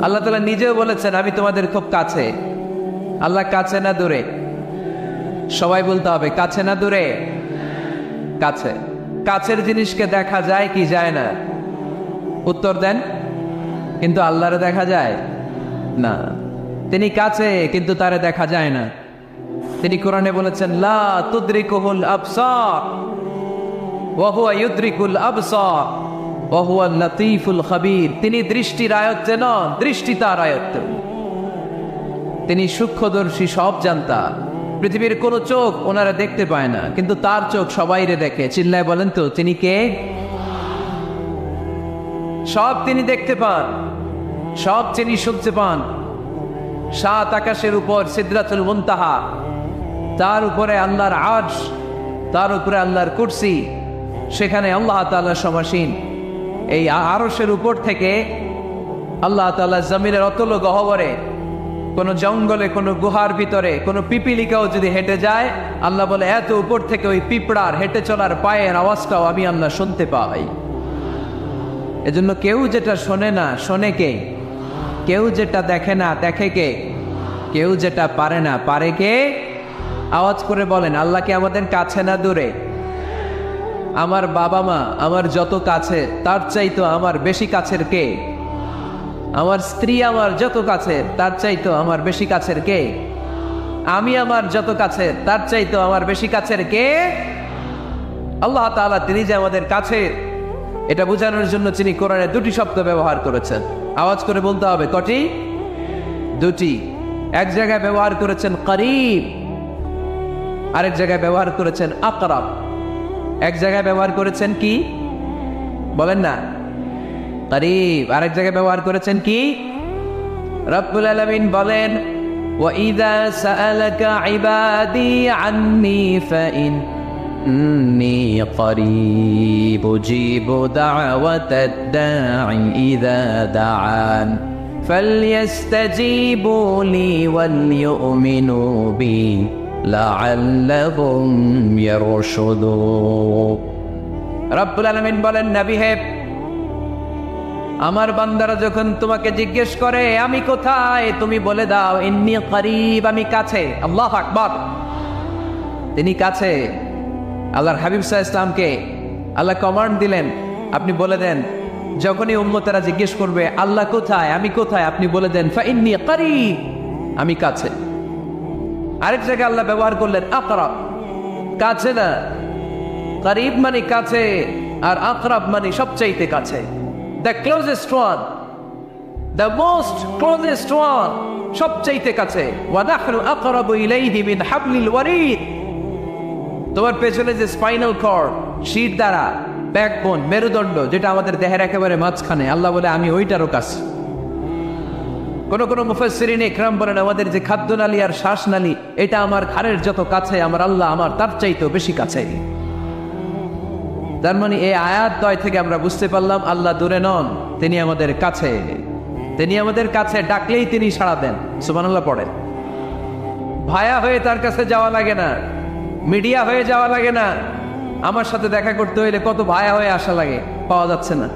আল্লাহ তাআলা নিজেও বলেছেন আমি তোমাদের খুব কাছে। আল্লাহ কাছে না দূরে? সবাই বলতে হবে কাছে না দূরে? কাছে। কাছের জিনিসকে দেখা যায় কি যায় না? উত্তর দেন। কিন্তু আল্লাহরে দেখা যায় না। তিনি কাছে কিন্তু তারে দেখা যায় না। তিনি কোরআনে বলেছেন লা তুদরিকুহুল আবসার ওয়া হুয়া ইউদরিকুল আবসার ওয়া হুয়াল লাতীফুল খাবীর। তিনি দৃষ্টির আয়ত্তে নন, দৃষ্টি তার আয়ত্তে। তিনি সূক্ষ্মদর্শী, সব জানতা। পৃথিবীর কোন চোখ ওনারা দেখতে পায় না, কিন্তু তার চোখ সবাইরে দেখে। চিল্লায় বলেন তো তিনি কে? সব তিনি দেখতে পান, সব তিনি শুনতে পান। সাত আকাশের উপর সিদরাতুল মুনতাহা, তার উপরে আল্লাহর আরশ, তার উপরে আল্লাহর কুরসি, সেখানে আল্লাহ তাআলা সমাসীন। এই আরশের উপর থেকে আল্লাহ তাআলা জমিনের অতল গহ্বরে, কোন জঙ্গলে, কোন গুহার ভিতরে কোন পিপিলিকাও যদি হেঁটে যায়, আল্লাহ বলে এত উপর থেকে ওই পিঁপড়ার হেঁটে চলার পায়ের আওয়াজটাও আমি আল্লাহ শুনতে পাই। এজন্য কেউ যেটা শোনে না শোনে কে? কেউ যেটা দেখে না দেখে কে? কেউ যেটা পারে না পারে কে? আওয়াজ করে বলেন আল্লাহ কি আমাদের কাছে না দূরে? আমার বাবা মা আমার যত কাছে, তার চাইতো আমার বেশি কাছের কে? আমার স্ত্রী আমার যত কাছে, তার চাইতো আমার বেশি কাছের কে? আমি আমার যত কাছে, তার চাইতো আমার বেশি কাছের কে? আল্লাহ তাআলা তিনি যে আমাদের কাছে, এটা বোঝানোর জন্য তিনি কোরআনে দুটি শব্দ ব্যবহার করেছেন। আওয়াজ করে বলতে হবে কটি? দুটি। এক জায়গায় ব্যবহার করেছেন করিব, আরেক জায়গায় ব্যবহার করেছেন আকরাব। এক জায়গায় ব্যবহার করেছেন কি বলেন না? করিব। আরেক জায়গায় ব্যবহার করেছেন কি? রব্বুল আলামিন বলেন ওয়াইযা সাআলাকা ইবাদি আন্নী ফাইন্নী করিব উজিবু দাওয়াতাদ দাঈ ইযা দাআন ফালইস্তাজিবু লি ওয়ালইউমিনু বি লাআল্লাহুম ইয়ারশুদুন। রব্বুল আলামিন বলেন নবী হে, আমার বান্দারা যখন তোমাকে জিজ্ঞেস করে আমি কোথায়, তুমি বলে দাও ইন্নী করিব, আমি কাছে। আল্লাহু আকবার। তিনি কাছে। আল্লাহর হাবিব সাল্লাল্লাহু আলাইহি ওয়াসাল্লামকে আল্লাহ কমান্ড দিলেন, আপনি বলে দেন যখনই উম্মতেরা জিজ্ঞেস করবে আল্লাহ কোথায়, আমি কোথায়, আপনি বলে দেন ফাইন্নী করিব, আমি কাছে। আরেক জায়গায় আল্লাহ ব্যবহার করলেন আকরাব, কাছে না। করিব মানে কাছে, আর আকরাব মানে সবচাইতে কাছে। The closest one, the most closest one, সবচাইতে কাছে। ওয়ানাহনু আকরাবু ইলাইহি মিন হাবলিল ওয়ারিদ। তোমার পেছনে যে স্পাইনাল কর্ড, শির দ্বারা, ব্যাকবোন, মেরুদণ্ড, যেটা আমাদের দেহের একেবারে মাঝখানে, আল্লাহ বলে আমি ওইটারও কাছে। কোন কোন মুফাসসিরিন ইকরাম বলেন আমাদের যে খাদ্যনালী আর শ্বাসনালী, এটা আমার ঘাড়ের যত কাছে, আমার আল্লাহ আমার তার চাইতেও বেশি কাছে। তার মানে এই আয়াত দ্বয় থেকে আমরা বুঝতে পারলাম আল্লাহ দূরে নন, তিনি আমাদের কাছে। তিনি আমাদের কাছে, ডাকলেই তিনি সাড়া দেন। সুবহানাল্লাহ পড়েন। ভায়া হয়ে তার কাছে যাওয়া লাগে না, মিডিয়া হয়ে যাওয়া লাগে না। আমার সাথে দেখা করতে হইলে কত ভায়া হয়ে আসা লাগে, পাওয়া যাচ্ছে না।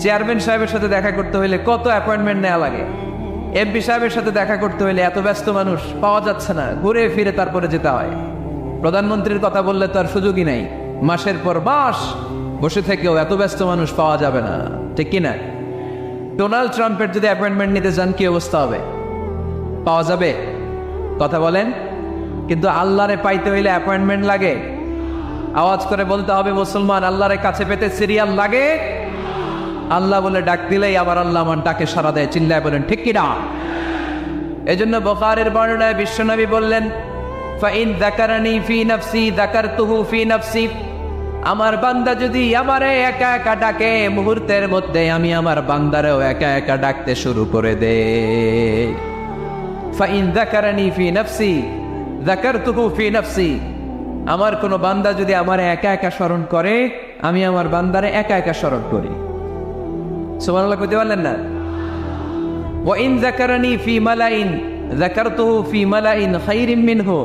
চেয়ারম্যান সাহেবের সাথে দেখা করতে হইলে কত অ্যাপয়েন্টমেন্ট নেওয়া লাগে। এমপি সাহেবের সাথে দেখা করতে হইলে এত ব্যস্ত মানুষ, পাওয়া যাচ্ছে না, ঘুরে ফিরে তারপরে যেতে হয়। প্রধানমন্ত্রীর কথা বললে তো আর সুযোগই নাই, মাসের পর মাস বসে থেকেও এত ব্যস্ত মানুষ পাওয়া যাবে না, ঠিক কিনা? ডোনাল্ড ট্রাম্পের যদি অ্যাপয়েন্টমেন্ট নিতে চান কি অবস্থা হবে? পাওয়া যাবে? কথা বলেন। কিন্তু আল্লাহরে পাইতে হইলে অ্যাপয়েন্টমেন্ট লাগে। আওয়াজ করে বলতে হবে মুসলমান, আল্লাহরে কাছে পেতে সিরিয়াল লাগে। আল্লাহ বলে ডাক দিলেই আবার আল্লাহ আমার ডাকে সাড়া দেয়। চিল্লায় বলেন ঠিক কিনা? এজন্য বুখারীর বর্ণনায় বিশ্বনবী বললেন ফাইন যাকারানি ফি নাফসি যাকারতুহু ফি নাফসি। আমার বান্দা যদি আমারে একা একা ডাকে, মুহূর্তের মধ্যে আমি আমার বান্দারেও একা একা ডাকতে শুরু করে দেই। ফাইন যাকারানি ফি নাফসি যাকারতুহু ফি নাফসি। আমার কোন বান্দা যদি আমারে একা একা স্মরণ করে, আমি আমার বান্দারে একা একা স্মরণ করি। সুবহানাল্লাহ কইতে পারলেন না? ওয়া ইন যাকারানি ফি মালাইন যাকারতুহু ফি মালাইন খায়রিম মিনহু।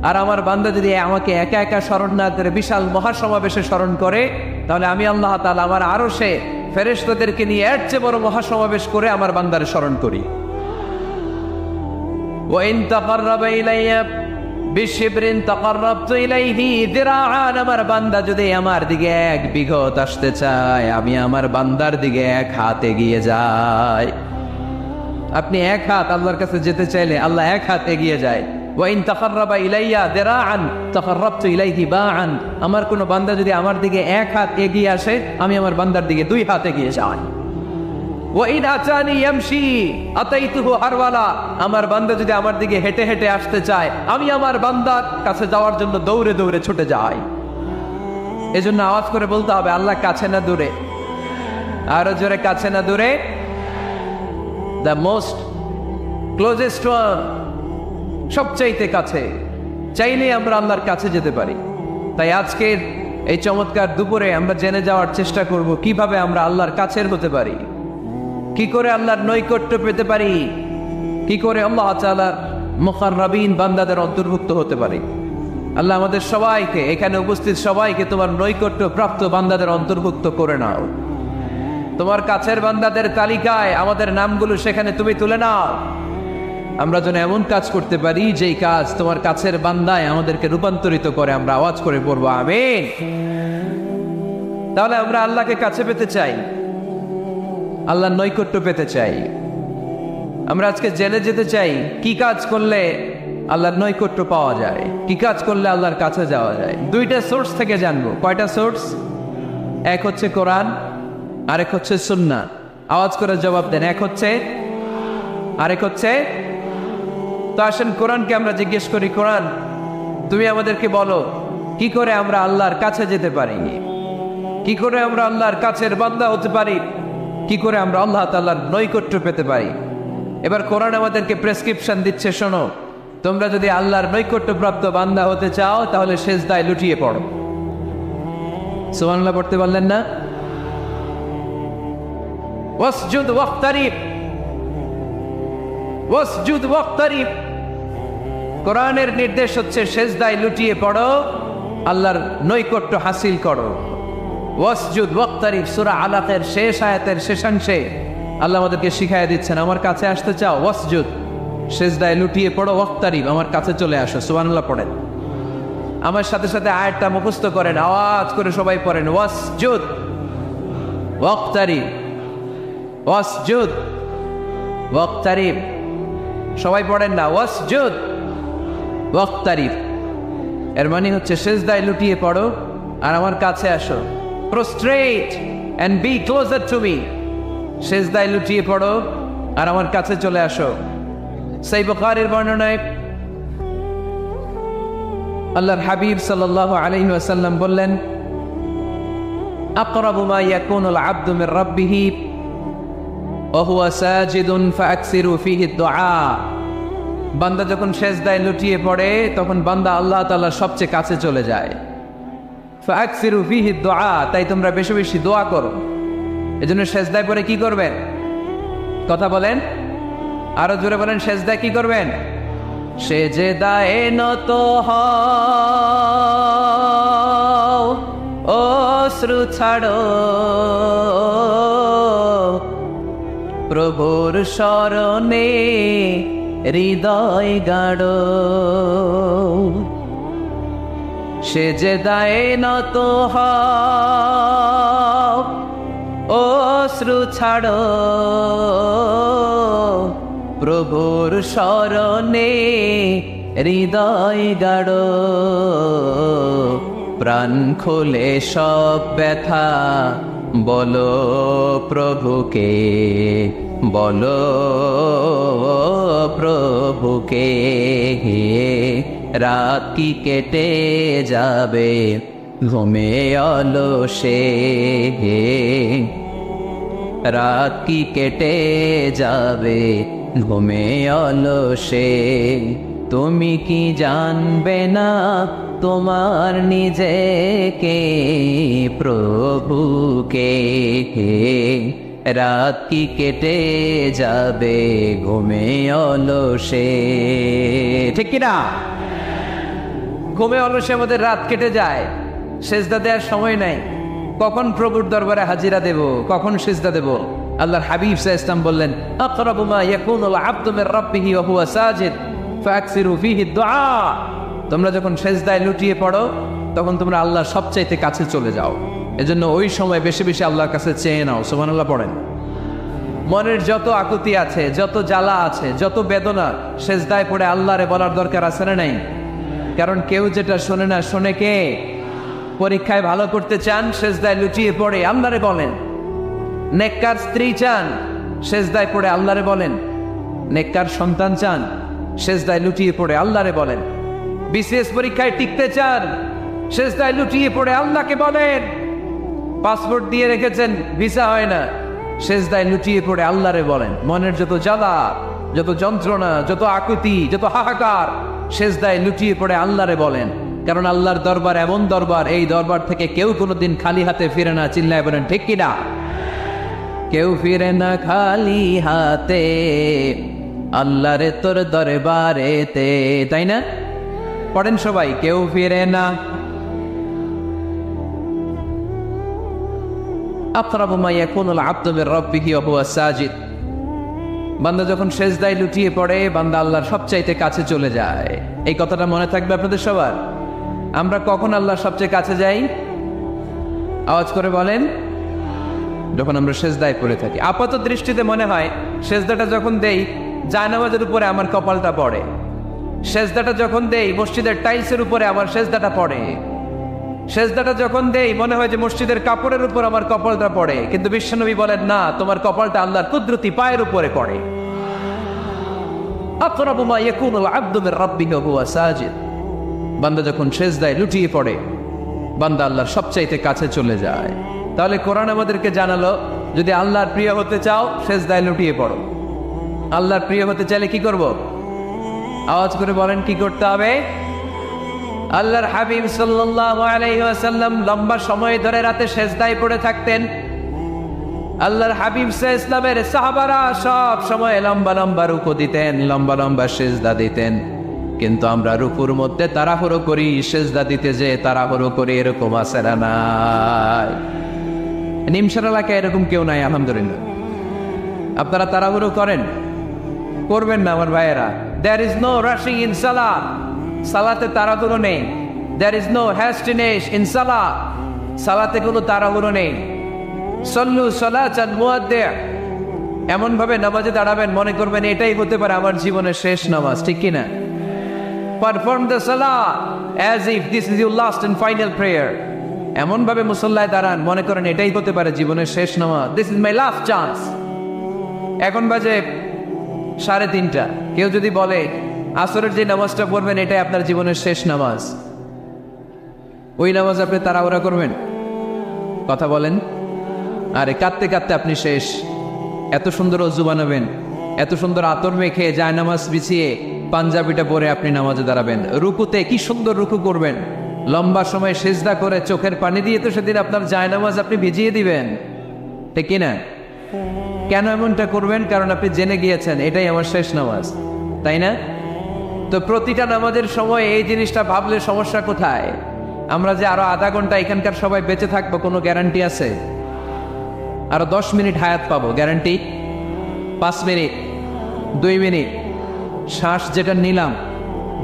আর আমার বান্দা যদি আমাকে একা একা স্মরণ না করে বিশাল মহাসমাবেশে স্মরণ করে, তাহলে আমি আল্লাহ তাআলা আমার আরশে ফেরেশতাদেরকে নিয়ে এর চেয়ে বড় মহাসমাবেশ করে আমার বান্দারে স্মরণ করি। وإن تقرب إلي بشبر تقربت إليه ذراعا, আমার বান্দা যদি আমার দিকে 1 বিঘত আসতে চায়, আমি আমার বান্দার দিকে 1 হাত এগিয়ে যাই। আপনি 1 হাত আল্লাহর কাছে যেতে চাইলে আল্লাহ 1 হাত এগিয়ে যায়। وإن تقرب إلي ذراعا تقربت إليه باعا, আমার কোন বান্দা যদি আমার দিকে 1 হাত এগিয়ে আসে, আমি আমার বান্দার দিকে 2 হাত এগিয়ে যাই। وإن أتاني يمشي أتيته هرولا, আমার বান্দা যদি আমার দিকে হেঁটে হেঁটে আসতে চায়, আমি আমার বান্দার কাছে যাওয়ার জন্য দৌড়ে দৌড়ে ছুটে যাই। এজন্য আওয়াজ করে বলতে হবে, আল্লাহ কাছে না দূরে? আরো জোরে, কাছে না দূরে? দ্য মোস্ট ক্লোজেস্ট ওয়ান, সবচাইতে কাছে। চাইলে আমরা আল্লাহর কাছে যেতে পারি। তাই আজকের এই চমৎকার দুপুরে আমরা জেনে যাওয়ার চেষ্টা করব কিভাবে আমরা আল্লাহর কাছের হতে পারি, কি করে আল্লাহর নৈকট্য পেতে পারি, কি করে আল্লাহ তাআলার মুকাররাবিন বান্দাদের অন্তর্ভুক্ত হতে পারি। আল্লাহ আমাদের সবাইকে, এখানে উপস্থিত সবাইকে তোমার নৈকট্য প্রাপ্ত বান্দাদের অন্তর্ভুক্ত করে নাও। তোমার কাছের বান্দাদের তালিকায় আমাদের নামগুলো সেখানে তুমি তুলে নাও। আমরা যেন এমন কাজ করতে পারি যেই কাজ তোমার কাছের বান্দায় আমাদেরকে রূপান্তরিত করে। আমরা আওয়াজ করে পড়বো আমিন। তাহলে আমরা আল্লাহকে কাছে পেতে চাই, আল্লাহর নৈকট্য পেতে চাই। আমরা আজকে জেনে যেতে চাই কি কাজ করলে আল্লাহর নৈকট্য পাওয়া যায়, কি কাজ করলে আল্লাহর কাছে যাওয়া যায়। 2টা সোর্স থেকে জানবো। কয়টা সোর্স? এক হচ্ছে কোরআন, আরেক হচ্ছে সুন্নাহ। আওয়াজ করে জবাব দেন, এক হচ্ছে, আরেক হচ্ছে। তো আসেন কোরআনকে আমরা জিজ্ঞেস করি, কোরআন তুমি আমাদেরকে বলো কি করে আমরা আল্লাহর কাছে যেতে পারি, কি করে আমরা আল্লাহর কাছের বান্দা হতে পারি, কি করে আমরা আল্লাহ তাআলার নৈকট্য পেতে পারি। এবার কোরআন আমাদেরকে প্রেসক্রিপশন দিচ্ছে, শোনো, তোমরা যদি আল্লাহর নৈকট্য প্রাপ্ত বান্দা হতে চাও তাহলে সেজদায় লুটিয়ে পড়ো। সুবহানাল্লাহ পড়তে পারলেন না? ওয়াসজুদ ওয়াক্তারিব, ওয়াসজুদ ওয়াক্তারিব। কোরআনের নির্দেশ হচ্ছে সেজদায় লুটিয়ে পড়ো, আল্লাহর নৈকট্য হাসিল করো। ওয়াসজুদ ওয়াক্তারিব, সূরা আলাকের শেষ আয়াতের শেষাংশে আল্লাহ আমাদেরকে শিখাইয়া দিচ্ছেন, আমার কাছে আসতে চাও, ওয়াসজুদ, সেজদায় লুটিয়ে পড়ো, ওয়াক্তারিব, আমার কাছে চলে আসো। সুবহানাল্লাহ পড়েন। আমার সাথে সাথে আয়াতটা মুখস্থ করেন, আওয়াজ করে সবাই পড়েন, ওয়াসজুদ ওয়াক্তারিব, ওয়াসজুদ ওয়াক্তারিব। সবাই পড়েন না, ওয়াসজুদ ওয়াক্তারিব। এর মানে হচ্ছে সেজদায় লুটিয়ে পড়ো আর আমার কাছে আসো। prostrate and be closer to me, সেজদায় লুটিয়ে পড়ো আর আমার কাছে চলে আসো। সহিহ বুখারীর বর্ণনায় আল্লাহর হাবিব সাল্লাল্লাহু আলাইহি ওয়াসাল্লাম বললেন, আকরাবু মা ইয়াকুনুল আবদু মির রাব্বিহি ওয়া হুয়া সাজিদুন ফাআকসিরু ফীহি দুআ। বান্দা যখন সেজদায় লুটিয়ে পড়ে তখন বান্দা আল্লাহ তাআলার সবচেয়ে কাছে চলে যায়। ফাআকসিরু ফীহি দুআ, তাই তোমরা বেশি বেশি দোয়া করো। এজন্য সেজদায় পড়ে কি করবেন? কথা বলেন, আরো জোরে বলেন, সেজদায় কি করবেন? সেজদায় নত হও, অশ্রু ছাড়ো, প্রভুর শরণে হৃদয় গাড়ো। সেজদায় নত হও, অশ্রু ছাড়ো, প্রভুর শরণে হৃদয় গাড়ো। প্রাণ খুলে সব ব্যথা বলো প্রভুকে, বলো প্রভুকে। রাত কি কেটে যাবে ঘুমে অলসে, রাত কি কেটে যাবে ঘুমে অলসে। তুমি কি জানবে না তোমার নিজেকে প্রভুকে, রাত কি কেটে যাবে ঘুমে অলসে। ঠিক কিনা? ঘুমে অলসে আমাদের রাত কেটে যায়, সেজদা দেওয়ার সময় নাই। কখন প্রভুর দরবারে হাজিরা দেব, কখন সিজদা দেব? আল্লাহর হাবিব সাল্লাল্লাহু আলাইহি ওয়াসাল্লাম বললেন, আকরাবু মা ইয়াকুনুল আবদু মির রাব্বিহি ওয়া হুয়া সাজিদ ফাকসিরু ফীহি দুআ। তোমরা যখন সিজদায় লুটিয়ে পড়ো তখন তোমরা আল্লাহর সবচাইতে কাছে চলে যাও, এজন্য ওই সময় বেশি বেশি আল্লাহর কাছে চেয়ে নাও। সুবহানাল্লাহ পড়েন। মনের যত আকুতি আছে, যত জ্বালা আছে, যত বেদনা, সিজদায় পড়ে আল্লাহরে বলার দরকার আছে না নাই? কারণ কেউ যেটা শোনে না, শোনে কে? পরীক্ষায় ভালো করতে চান, সিজদায় লুটিয়ে পড়ে আল্লাহরে বলেন। নেককার স্ত্রী চান, সিজদায় পড়ে আল্লাহরে বলেন। নেককার সন্তান চান, সিজদায় লুটিয়ে পড়ে আল্লাহরে বলেন। বিসিএস পরীক্ষায় টিকতে চান, সিজদায় লুটিয়ে পড়ে আল্লাহকে বলেন। পাসপোর্ট দিয়ে রেখেছেন, ভিসা হয় না, সিজদায় লুটিয়ে পড়ে আল্লাহরে বলেন। মনের যত জ্বালা, যত যন্ত্রণা, যত আকুতি, যত হাহাকার, সিজদায় লুটিয়ে পড়ে আল্লাহরে বলেন। কারণ আল্লাহর দরবার এমন দরবার, এই দরবার থেকে কেউ কোনোদিন খালি হাতে ফিরে না। চিল্লায় বলেন ঠিক কিনা? কেউ ফিরে না খালি হাতে আল্লাহরে তোর দরবারেতে, তাই না? পড়েন সবাই, কেউ ফিরে না। আকরাবু মা ইয়াকুনুল আবদু মির রাব্বিহি ওয়া হুয়া সাজিদ। বান্দা যখন সিজদায় লুটিয়ে পড়ে, বান্দা আল্লাহর সবচাইতে কাছে চলে যায়। এই কথাটা মনে থাকবে আপনাদের সবার। আমরা কখন আল্লাহর সবচেয়ে কাছে যাই? আওয়াজ করে বলেন। যখন আমরা সিজদায় পড়ে থাকি। আপাত দৃষ্টিতে মনে হয় সিজদাটা যখন দেই জায়নামাজের উপরে আমার কপালটা পড়ে, সিজদাটা যখন দেই মসজিদের টাইলসের উপরে আমার সিজদাটা পড়ে, সিজদাটা যখন দেই মনে হয় যে মসজিদের কাপড়ের উপর আমার কপালটা পড়ে। কিন্তু বিশ্বনবী বলেন, না, তোমার কপালটা আল্লাহর কুদরতি পায়ের উপরে পড়ে। আকরাবু মা ইয়াকুনুল আবদু মির রাব্বিহি ওয়া হুয়া সাজিদ। বান্দা যখন সিজদায় লুটিয়ে পড়ে, বান্দা আল্লাহর সবচাইতে কাছে চলে যায়। তাহলে কোরআন আমাদেরকে জানালো, যদি আল্লাহর প্রিয় হতে চাও সিজদায় লুটিয়ে পড়ো। আল্লাহর প্রিয় হতে চাইলে কি করব? আওয়াজ করে বলেন, কি করতে হবে? আল্লাহর হাবিব সাল্লাল্লাহু আলাইহি ওয়াসাল্লাম লম্বা সময় ধরে রাতে সিজদায় পড়ে থাকতেন। আল্লাহর হাবিব সাল্লাল্লাহু আলাইহি ওয়াসাল্লামের সাহাবারা সব সময় লম্বা লম্বা রুকু দিতেন, লম্বা লম্বা সিজদা দিতেন। কিন্তু আমরা রুকুর মধ্যে তাড়াহুড়ো করি, সিজদা দিতে যে তাড়াহুড়ো করি, এরকম আছে না নাই? নিমসার এলাকায় এরকম কেউ নাই আলহামদুলিল্লাহ। আপনারা তাড়াহুড়ো করেন? করবেন না আমার ভাইয়েরা। There is no rushing in salah. সালাতে তাড়াহুড়ো নেই। There is no hastiness in salah. সালাতে কোনো তাড়াহুড়ো নেই। সল্লু সালাতান মুআদ্দি'। এমন ভাবে নামাজে দাঁড়াবেন মনে করবেন এটাই হতে পারে আমার জীবনের শেষ নামাজ, ঠিক কি না? Perform the salah as if this is your last and final prayer. এমন ভাবে মুসল্লায় দাঁড়ান মনে করেন এটাই হতে পারে জীবনের শেষ নামাজ। This is my last chance. এখন বাজে 3:30। কেউ যদি বলে আসরের যে নামাজটা পড়বেন এটাই আপনার জীবনের শেষ নামাজ, ওই নামাজ আপনি তাড়াহুড়া করবেন? কথা বলেন। আরে কাঁদতে কাঁদতে আপনি শেষ। এত সুন্দর ওযু বানাবেন, এত সুন্দর আতর মেখে যায় নামাজ বিছিয়ে পাঞ্জাবিটা পরে আপনি নামাজে দাঁড়াবেন। রুকুতে কি সুন্দর রুকু করবেন, লম্বা সময় সিজদা করে চোখের পানি দিয়ে তো সেদিন আপনার জায়নামাজ আপনি ভিজিয়ে দিবেন, ঠিক কিনা? কেন এমনটা করবেন? কারণ আপনি জেনে গিয়েছেন এটাই আমার শেষ নামাজ, তাই না? তো প্রতিটা নামাজের সময় এই জিনিসটা ভাবলে সমস্যা কোথায়? আমরা যে আরো আধা ঘন্টা এখানকার সবাই বেঁচে থাকবো কোনো গ্যারান্টি আছে? আরো 10 মিনিট হায়াত পাবো, গ্যারান্টি? 5 মিনিট, 2 মিনিট, শ্বাস যেটা নিলাম,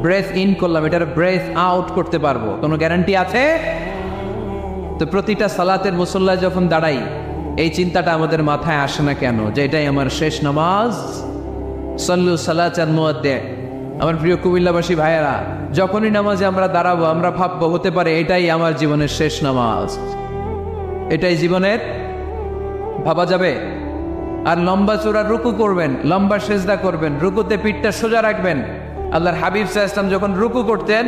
ব্রেথ ইন করলাম, এটার ব্রেথ আউট করতে পারবো, কোনো গ্যারান্টি আছে? তো প্রতিটা সালাতের মুসল্লায় যখন দাঁড়াই এই চিন্তাটা আমাদের মাথায় আসে না কেন যে এটাই আমার শেষ নামাজ? সল্লু সালাতান মুআদ্দি'। আমার প্রিয় কুমিল্লাবাসী ভাইয়েরা, যখনই নামাজে আমরা দাঁড়াবো আমরা ভাববো হতে পারে এটাই আমার জীবনের শেষ নামাজ, এটাই জীবনের, ভাবা যাবে? আর লম্বা চূড়া রুকু করবেন, লম্বা সিজদা করবেন, রুকুতে পিঠটা সোজা রাখবেন। আল্লাহর হাবিব সাল্লাল্লাহু আলাইহি ওয়াসাল্লাম যখন রুকু করতেন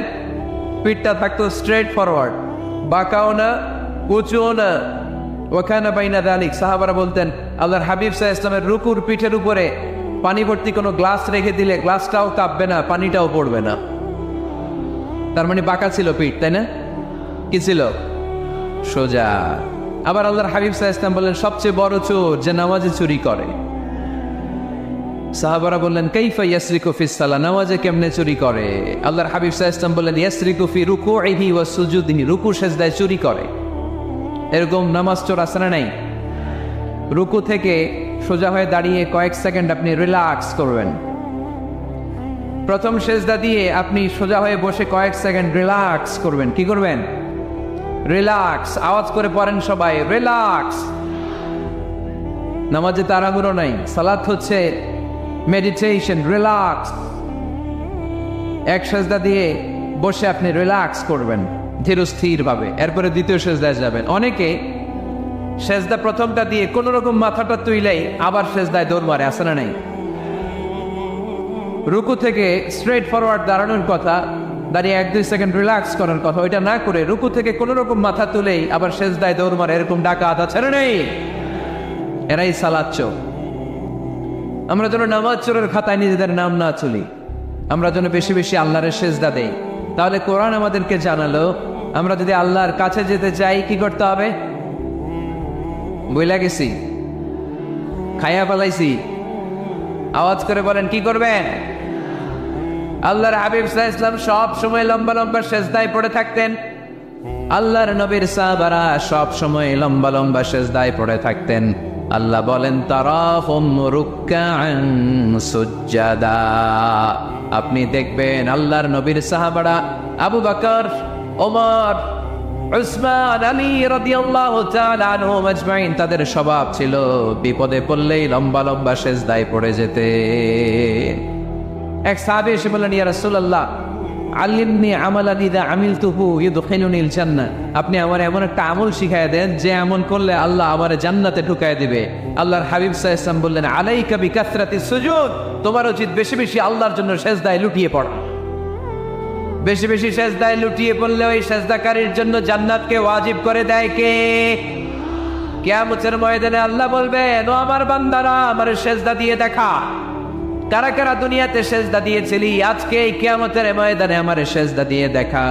পিঠটা থাকতো স্ট্রেট ফরওয়ার্ড, বাঁকাও না উঁচুও না, ওয়াকানা বাইনা যালিক। সাহাবারা বলতেন আল্লাহর হাবিব সাল্লাল্লাহু আলাইহি ওয়াসাল্লামের রুকুর পিঠের উপরে পানি ভর্তি কোনো গ্লাস রেখে দিলে গ্লাসটাও কাঁপবে না, পানিটাও পড়বে না। তার মানে বাঁকা ছিল পিঠ, তাই না? কি ছিল? সোজা। আবার আল্লাহর হাবিব সাল্লাল্লাহু আলাইহি ওয়াসাল্লাম বললেন সবচেয়ে বড় চোর যে নামাজে চুরি করে। সাহাবারা বললেন কাইফা ইয়াসরিকু ফিস সালাহ, নামাজে কেমনে চুরি করে? আল্লাহর হাবিব সাল্লাল্লাহু আলাইহি ওয়াসাল্লাম বললেন ইয়াসরিকু ফি রুকুইহি ওয়া সুজুদিহি, রুকু সিজদায় চুরি করে। এরকম নামাজ চোর আছে না নাই? রুকু থেকে সোজা হয়ে দাঁড়িয়ে কয়েক সেকেন্ড আপনি রিল্যাক্স করবেন। প্রথম সেজদা দিয়ে আপনি সোজা হয়ে বসে কয়েক সেকেন্ড রিল্যাক্স করবেন। কি করবেন? রিল্যাক্স। আওয়াজ করে পড়েন সবাই, রিল্যাক্স। নামাজে তাড়াহুড়ো নাই, সালাত হচ্ছে মেডিটেশন, রিল্যাক্স। এক সেজদা দিয়ে বসে আপনি রিল্যাক্স করবেন ধীরস্থির ভাবে, এরপরে দ্বিতীয় সেজদায় যাবেন। অনেকে সেজদা প্রথমটা দিয়ে কোন রকম মাথাটা তুইলেই আবার সেজদায় দৌড় মারে, আছে না নাই? রুকু থেকে স্ট্রেট ফরওয়ার্ড দাঁড়ানোর কথা, দাঁড়িয়ে 1-2 সেকেন্ড রিল্যাক্স করার কথা, ওইটা না করে রুকু থেকে কোন রকম মাথা তুলেই আবার সেজদায় দৌড় মারে, এরকম ডাকাত আছে না নাই? এরাই সালাত চোর। আমরা যেন নামাজ চোরের খাতায় নিজেদের নাম না তুলি, আমরা যেন বেশি বেশি আল্লাহর সেজদা দেই। তাহলে কোরআন আমাদেরকে জানালো, আমরা যদি আল্লাহর কাছে যেতে চাই কি করতে হবে? বইলা গেছি, খাইয়া পালাইছি, আওয়াজ করে বলেন কি করবেন? আল্লাহর হাবিব সাল্লাল্লাহু আলাইহি ওয়াসাল্লাম সব সময় লম্বা লম্বা সেজদায় পড়ে থাকতেন। আল্লাহর নবীর সাহাবারা সব সময় লম্বা লম্বা সেজদায় পড়ে থাকতেন। আল্লাহ বলেন তারাহুম রুকআন সুজদা। আপনি দেখবেন আল্লাহর নবীর সাহাবারা আবু বকর, ওমর, উসমান, আলী রাদিয়াল্লাহু তাআলা আনহুম আজমাইন, তাদের স্বভাব ছিল বিপদে পড়লেই লম্বা লম্বা সেজদায় পড়ে যেতে। এক সাহাবী এসে বললেন, ইয়া রাসূলুল্লাহ আল্লিমনি আমালান ইযা আমিলতুহু ইউদখিলুনিল জান্নাহ। আপনি আমার এমন একটা আমল শিখায় দেন যে আমল করলে আল্লাহ আমারে জান্নাতে ঢুকায় দিবে। আল্লাহর হাবিব সাল্লাল্লাহু আলাইহি ওয়াসাল্লাম বললেন, আলাইকা বিকাসরাতিস সুজুদ। তোমার উচিত বেশি বেশি আল্লাহর জন্য সেজদায় লুটিয়ে পড়া। বেশি বেশি সেজদায় লুটিয়ে পড়লে ওই সেজদাকারীর জন্য জান্নাতকে ওয়াজিব করে দেয় কে? কিয়ামতের ময়দানে আল্লাহ বলবেন, ও আমার বান্দারা আমার সেজদা দিয়ে দেখা। কারা কারা দুনিয়াতে সেজদা দিয়েছিলি, আজকে এই কিয়ামতের ময়দানে আমার সেজদা দিয়ে দেখা।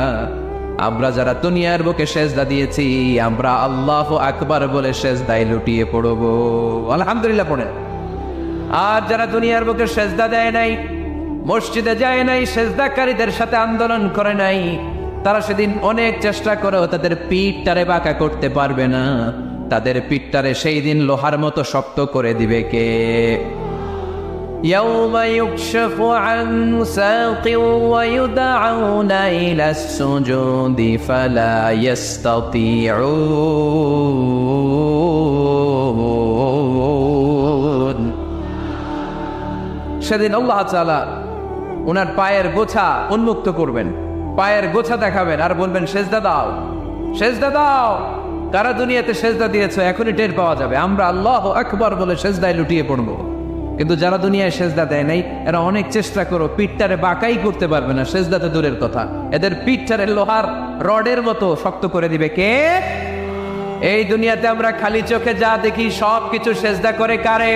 আমরা যারা দুনিয়ার বুকে সেজদা দিয়েছি, আমরা আল্লাহু আকবার বলে সেজদায় লুটিয়ে পড়ব, আলহামদুলিল্লাহ পড়ে। আর যারা দুনিয়ার বুকে সেজদা দেয় নাই, মসজিদে যায় নাই, সেজদাকারীদের সাথে আন্দোলন করে নাই, তারা সেদিন অনেক চেষ্টা করেও তাদের পিঠটারে বাঁকা করতে পারবে না। তাদের পিঠটারে সেই দিন লোহার মতো শক্ত করে দিবে কে? يوم يكشف عن ساق ويدعون إلى السجود فلا يستطيعون। সেদিন আল্লাহ তাআলা ওনার পায়ের গোছা উন্মুক্ত করবেন, পায়ের গোছা দেখাবেন আর বলবেন, সেজদা দাও, সেজদা দাও। কারা দুনিয়াতে সেজদা দিয়েছো এখনই টের পাওয়া যাবে। আমরা আল্লাহু আকবার বলে সেজদায় লুটিয়ে পড়বো। কিন্তু যারা দুনিয়ায় সেজদা দেয় নাই, এরা অনেক চেষ্টা করো, পিঠটারে বাঁকাই করতে পারবে না, সেজদাতে দূরের কথা, এদের পিঠটারে লোহার রডের মতো শক্ত করে দিবে কে? এই দুনিয়াতে আমরা খালি চোখে যা দেখি সব কিছু সেজদা করে কারে?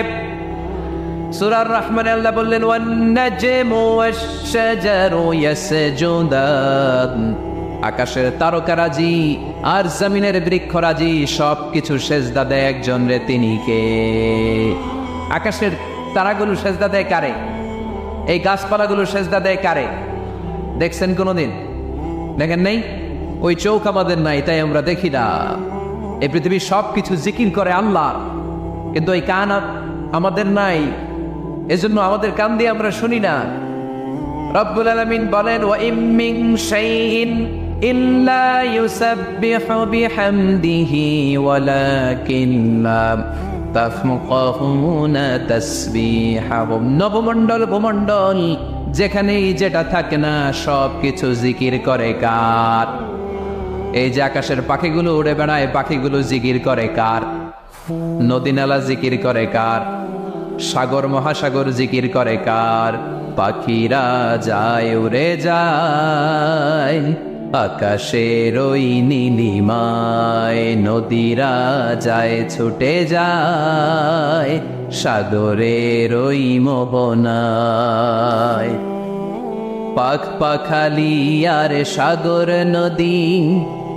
সূরা রহমানে আল্লাহ বললেন, ওয়ান নাজমু ওয়াশ-শাজারু ইয়াসজুদান। আকাশের তারকারাজি আর জমিনের বৃক্ষরাজি সব কিছু সেজদা দেয় একজন রে, তিনি কে? আকাশের তারাগুলো সেজদা দেয় কারে? এই গাছপালাগুলো সেজদা দেয় কারে? দেখছেন কোনোদিন? দেখেন নাই? ওই চোখ আমাদের নাই, তাই আমরা দেখি না। এই পৃথিবীর সব কিছু জিকির করে আল্লাহ, কিন্তু এই কান আমাদের নাই, এজন্য আমাদের কান দিয়ে আমরা শুনি না। রব্বুল আলামিন বলেন, ওয়া ইম মিন শাইইন ইল্লা ইউসাব্বিহু বিহামদিহি ওয়ালাকিন লা তাফকাহুনা তাসবিহাহুম। নবমণ্ডল ভূমণ্ডল যেখানেই যেটা থাকে না সব কিছু জিকির করে কার? এই যে আকাশের পাখিগুলো উড়ে বেড়ায়, পাখিগুলো জিকির করে কার? নদী নালা জিকির করে কার? সাগর মহাসাগর জিকির করে কার? পাখিরা যায় উড়ে যায় আকাশের ওই নীলিমায়, নদীরা যায় ছুটে যায় সাগরের ওই মোহনায়। পাখ পাখালি আর সাগর নদী,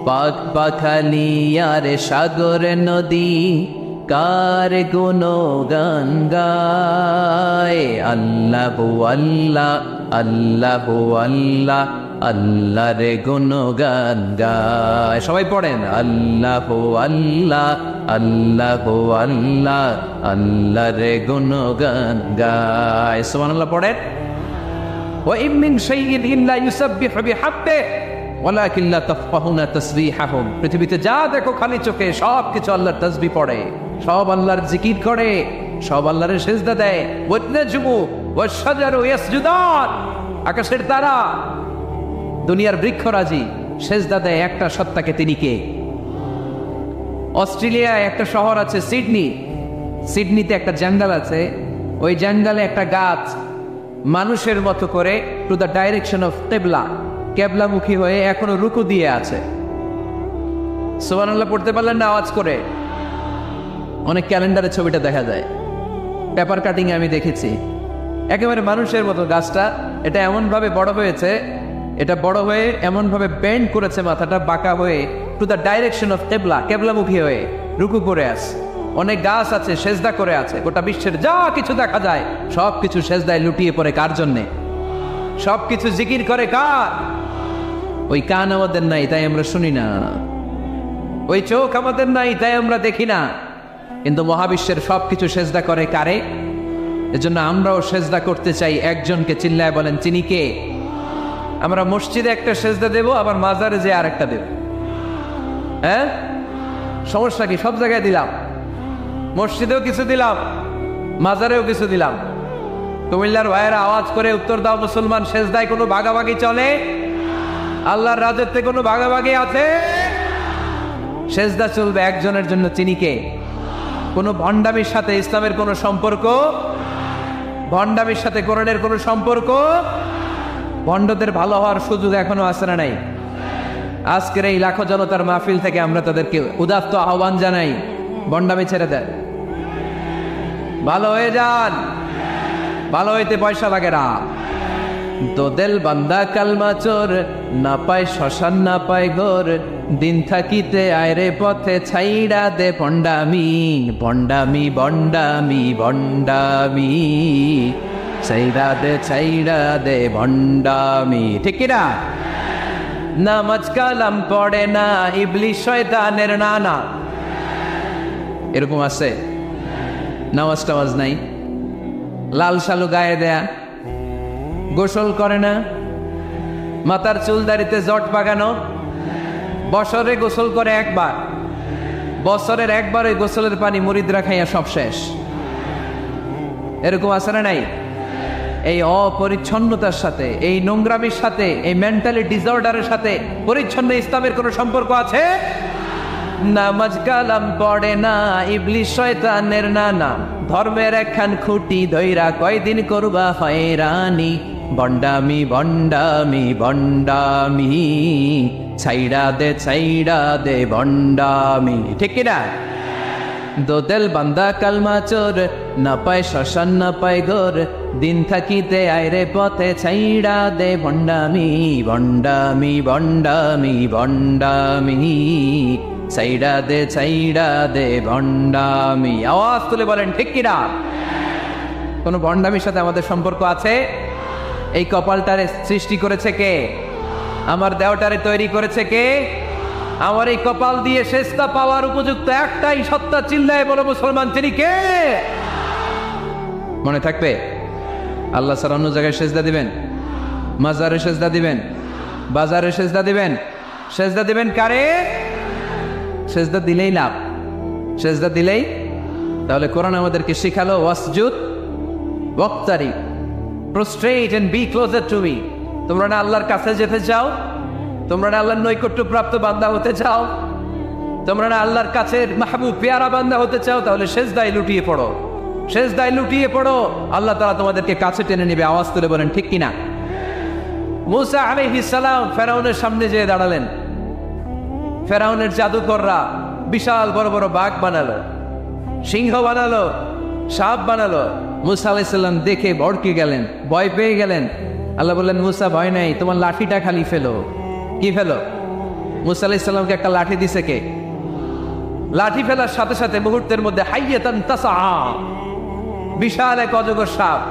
পাখ পাখালি আর সাগর নদী, কার গুণগান গায়? আল্লাহু আল্লাহ, আল্লাহু আল্লাহ, আল্লাহর গুণগান গায়। সবাই পড়েন আল্লাহ আল্লাহ আল্লাহ আল্লাহ আল্লাহর গুণগান গায়। সুবহানাল্লাহ পড়েন। ওয়া ইন মিন শাইইন ইল্লা ইউসাব্বিহু বিহামদিহি ওয়ালাকিন লা তাফকাহুনা তাসবিহাহুম। পৃথিবীতে যা দেখো খালি চোখে সব কিছু আল্লাহর তাসবিহ পড়ে, সব আল্লাহর জিকির করে, সব আল্লাহর সিজদা দেয়। One নাজমু wash শাজারু ইয়াসজুদান। আকাশের তারা, দুনিয়ার বৃক্ষরাজি সিজদা দেয় একটা সত্তাকে। তিনি কে? অস্ট্রেলিয়ায় একটা শহর আছে সিডনি, সিডনিতে একটা জঙ্গল আছে। ওই জঙ্গলে একটা গাছ মানুষের মতো করে টু দ্য ডাইরেকশন অফ কেবলা, কেবলামুখী হয়ে এখনো রুকু দিয়ে আছে। সুবহানাল্লাহ পড়তে পারলেন না আওয়াজ করে? অনেক ক্যালেন্ডারে ছবিটা দেখা যায়, পেপার কাটিং আমি দেখেছি। একেবারে মানুষের মতো গাছটা। এটা এমনভাবে বড় হয়েছে, এটা বড় হয়ে এমনভাবে বেন্ড করেছে, মাথাটা বাঁকা হয়ে টু দ্য ডাইরেকশন অফ কেবলা, কেবলামুখী হয়ে রুকু করে আছে। অনেক গাছ আছে সেজদা করে আছে। গোটা বিশ্বের যা কিছু দেখা যায় সব কিছু সেজদায় লুটিয়ে পড়ে কার জন্যে? সব কিছু জিকির করে কার? ওই কান আমাদের নাই তাই আমরা শুনি না, ওই চোখ আমাদের নাই তাই আমরা দেখি না, কিন্তু মহাবিশ্বের সব কিছু সেজদা করে কারে? এজন্য আমরাও সেজদা করতে চাই একজনকে। চিল্লায় বলেন তিনি কে? আমরা মসজিদে একটা সেজদা দেব, আবার মাজারে যে আরেকটা দেব। হ্যাঁ, সমস্যা কি? সব জায়গায় দিলাম, মসজিদেও কিছু দিলাম, মাজারেও কিছু দিলাম। কুমিল্লার ভাইয়েরা আওয়াজ করে উত্তর দাও, মুসলমান সেজদায় কোনো ভাগাভাগি চলে? আল্লাহর রাজত্বে কোনো ভাগাভাগি আছে? সেজদা চলবে একজনের জন্য। তিনি কে? কোনো ভণ্ডামির সাথে ইসলামের কোনো সম্পর্ক, ভণ্ডামির সাথে কোরআনের কোনো সম্পর্ক। ভণ্ডদের ভালো হওয়ার সুযোগ এখনো আছে না নাই? আজকের এই লাখো জনতার মাহফিল থেকে আমরা তাদেরকে উদাত্ত আহ্বান জানাই, ভণ্ডামি ছেড়ে দেন, ভালো হয়ে যান। ভালো হইতে পয়সা লাগে না। দোদেল বান্দা কালমা চোর, না পায় শ্মশান না পায় ঘোর, দিন থাকিতে আয়রে পথে ছাইড়া দে ভণ্ডামি, ভণ্ডামি ভণ্ডামি ভণ্ডামি, ছাইড়া দে ভণ্ডামি। ঠিক কিনা? নামাজ কালাম পড়ে না, ইবলিশ শয়তানের নানা। এরকম আছে? নামাজ টামাজ নাই, লাল শালু গায়ে দেয়া, গোসল করে না, মাথার চুল দাড়িতে জট বাগানো, বছরে গোসল করে একবার, বছরের একবার ওই গোসলের পানি মুরিদরা খাইয়া সব শেষ। এরকম আছে না নাই? এই অপরিচ্ছন্নতার সাথে, এই নোংরামির সাথে, এই মেন্টালি ডিসঅর্ডারের সাথে পরিচ্ছন্ন ইসলামের কোনো সম্পর্ক আছে? নামাজ কালাম পড়ে না, ইবলিশ শয়তানের নানা, ধর্মের একখান খুঁটি ধইরা কয়দিন করবা হয়রানি, ভণ্ডামি ভণ্ডামি ভণ্ডামি, ছাইড়া দে ভণ্ডামি। ঠিক কিনা? দোদেল বান্দা কালমা চোর, না পায় শ্মশান না পায় ঘোর, দিন থাকিতে আয়রে পথে ছাইড়া দে ভণ্ডামি, ভণ্ডামি ভণ্ডামি ভণ্ডামি, ছাইড়া দে ভণ্ডামি। আওয়াজ তুলে বলেন ঠিক কিনা? কোন ভণ্ডামির সাথে আমাদের সম্পর্ক আছে? এই কপালটারে সৃষ্টি করেছে কে? আমার দেহটারে তৈরি করেছে কে? আমার এই কপাল দিয়ে সেজদা পাওয়ার উপযুক্ত একটাই সত্তা। চিল্লায় বলো মুসলমান, তিনি কে? মনে থাকবে? আল্লাহ ছাড়া অন্য জায়গায় সেজদা দিবেন? মাজারে সেজদা দিবেন? বাজারে সেজদা দিবেন? সেজদা দিবেন কারে? সেজদা দিলেই লাভ, সেজদা দিলেই। তাহলে কোরআন আমাদেরকে শিখালো ওয়াসজুদ ওয়াক্তারি, prostrate and be closer to me. তোমরা না আল্লাহর কাছে যেতে চাও? তোমরা না আল্লাহর নৈকট্য প্রাপ্ত বান্দা হতে চাও? তোমরা না আল্লাহর কাছে মাহবুব পেয়ারা বান্দা হতে চাও? তাহলে সেজদায় লুটিয়ে পড়ো, সেজদায় লুটিয়ে পড়ো। আল্লাহ তাআলা তোমাদেরকে কাছে টেনে নেবে। আওয়াজ তুলে বলেন ঠিক কিনা? মূসা আলাইহিস সালাম ফেরাউনের সামনে যেয়ে দাঁড়ালেন। ফেরাউনের জাদুকররা বিশাল বড় বড় বাঘ বানালো, সিংহ বানালো, সাপ বানালো। মূসা আলাইহিস সালাম দেখে ভড়কে গেলেন, ভয় পেয়ে গেলেন। আল্লাহ বললেন, মূসা ভয় নাই, তোমার লাঠিটা খালি ফেলো। কি ফেলো? মূসা আলাইহিস সালামকে একটা লাঠি দিছে কে? লাঠি ফেলার সাথে সাথে মুহূর্তের মধ্যে হাইয়াতান তাসআ, বিশাল এক অজগর সাপ।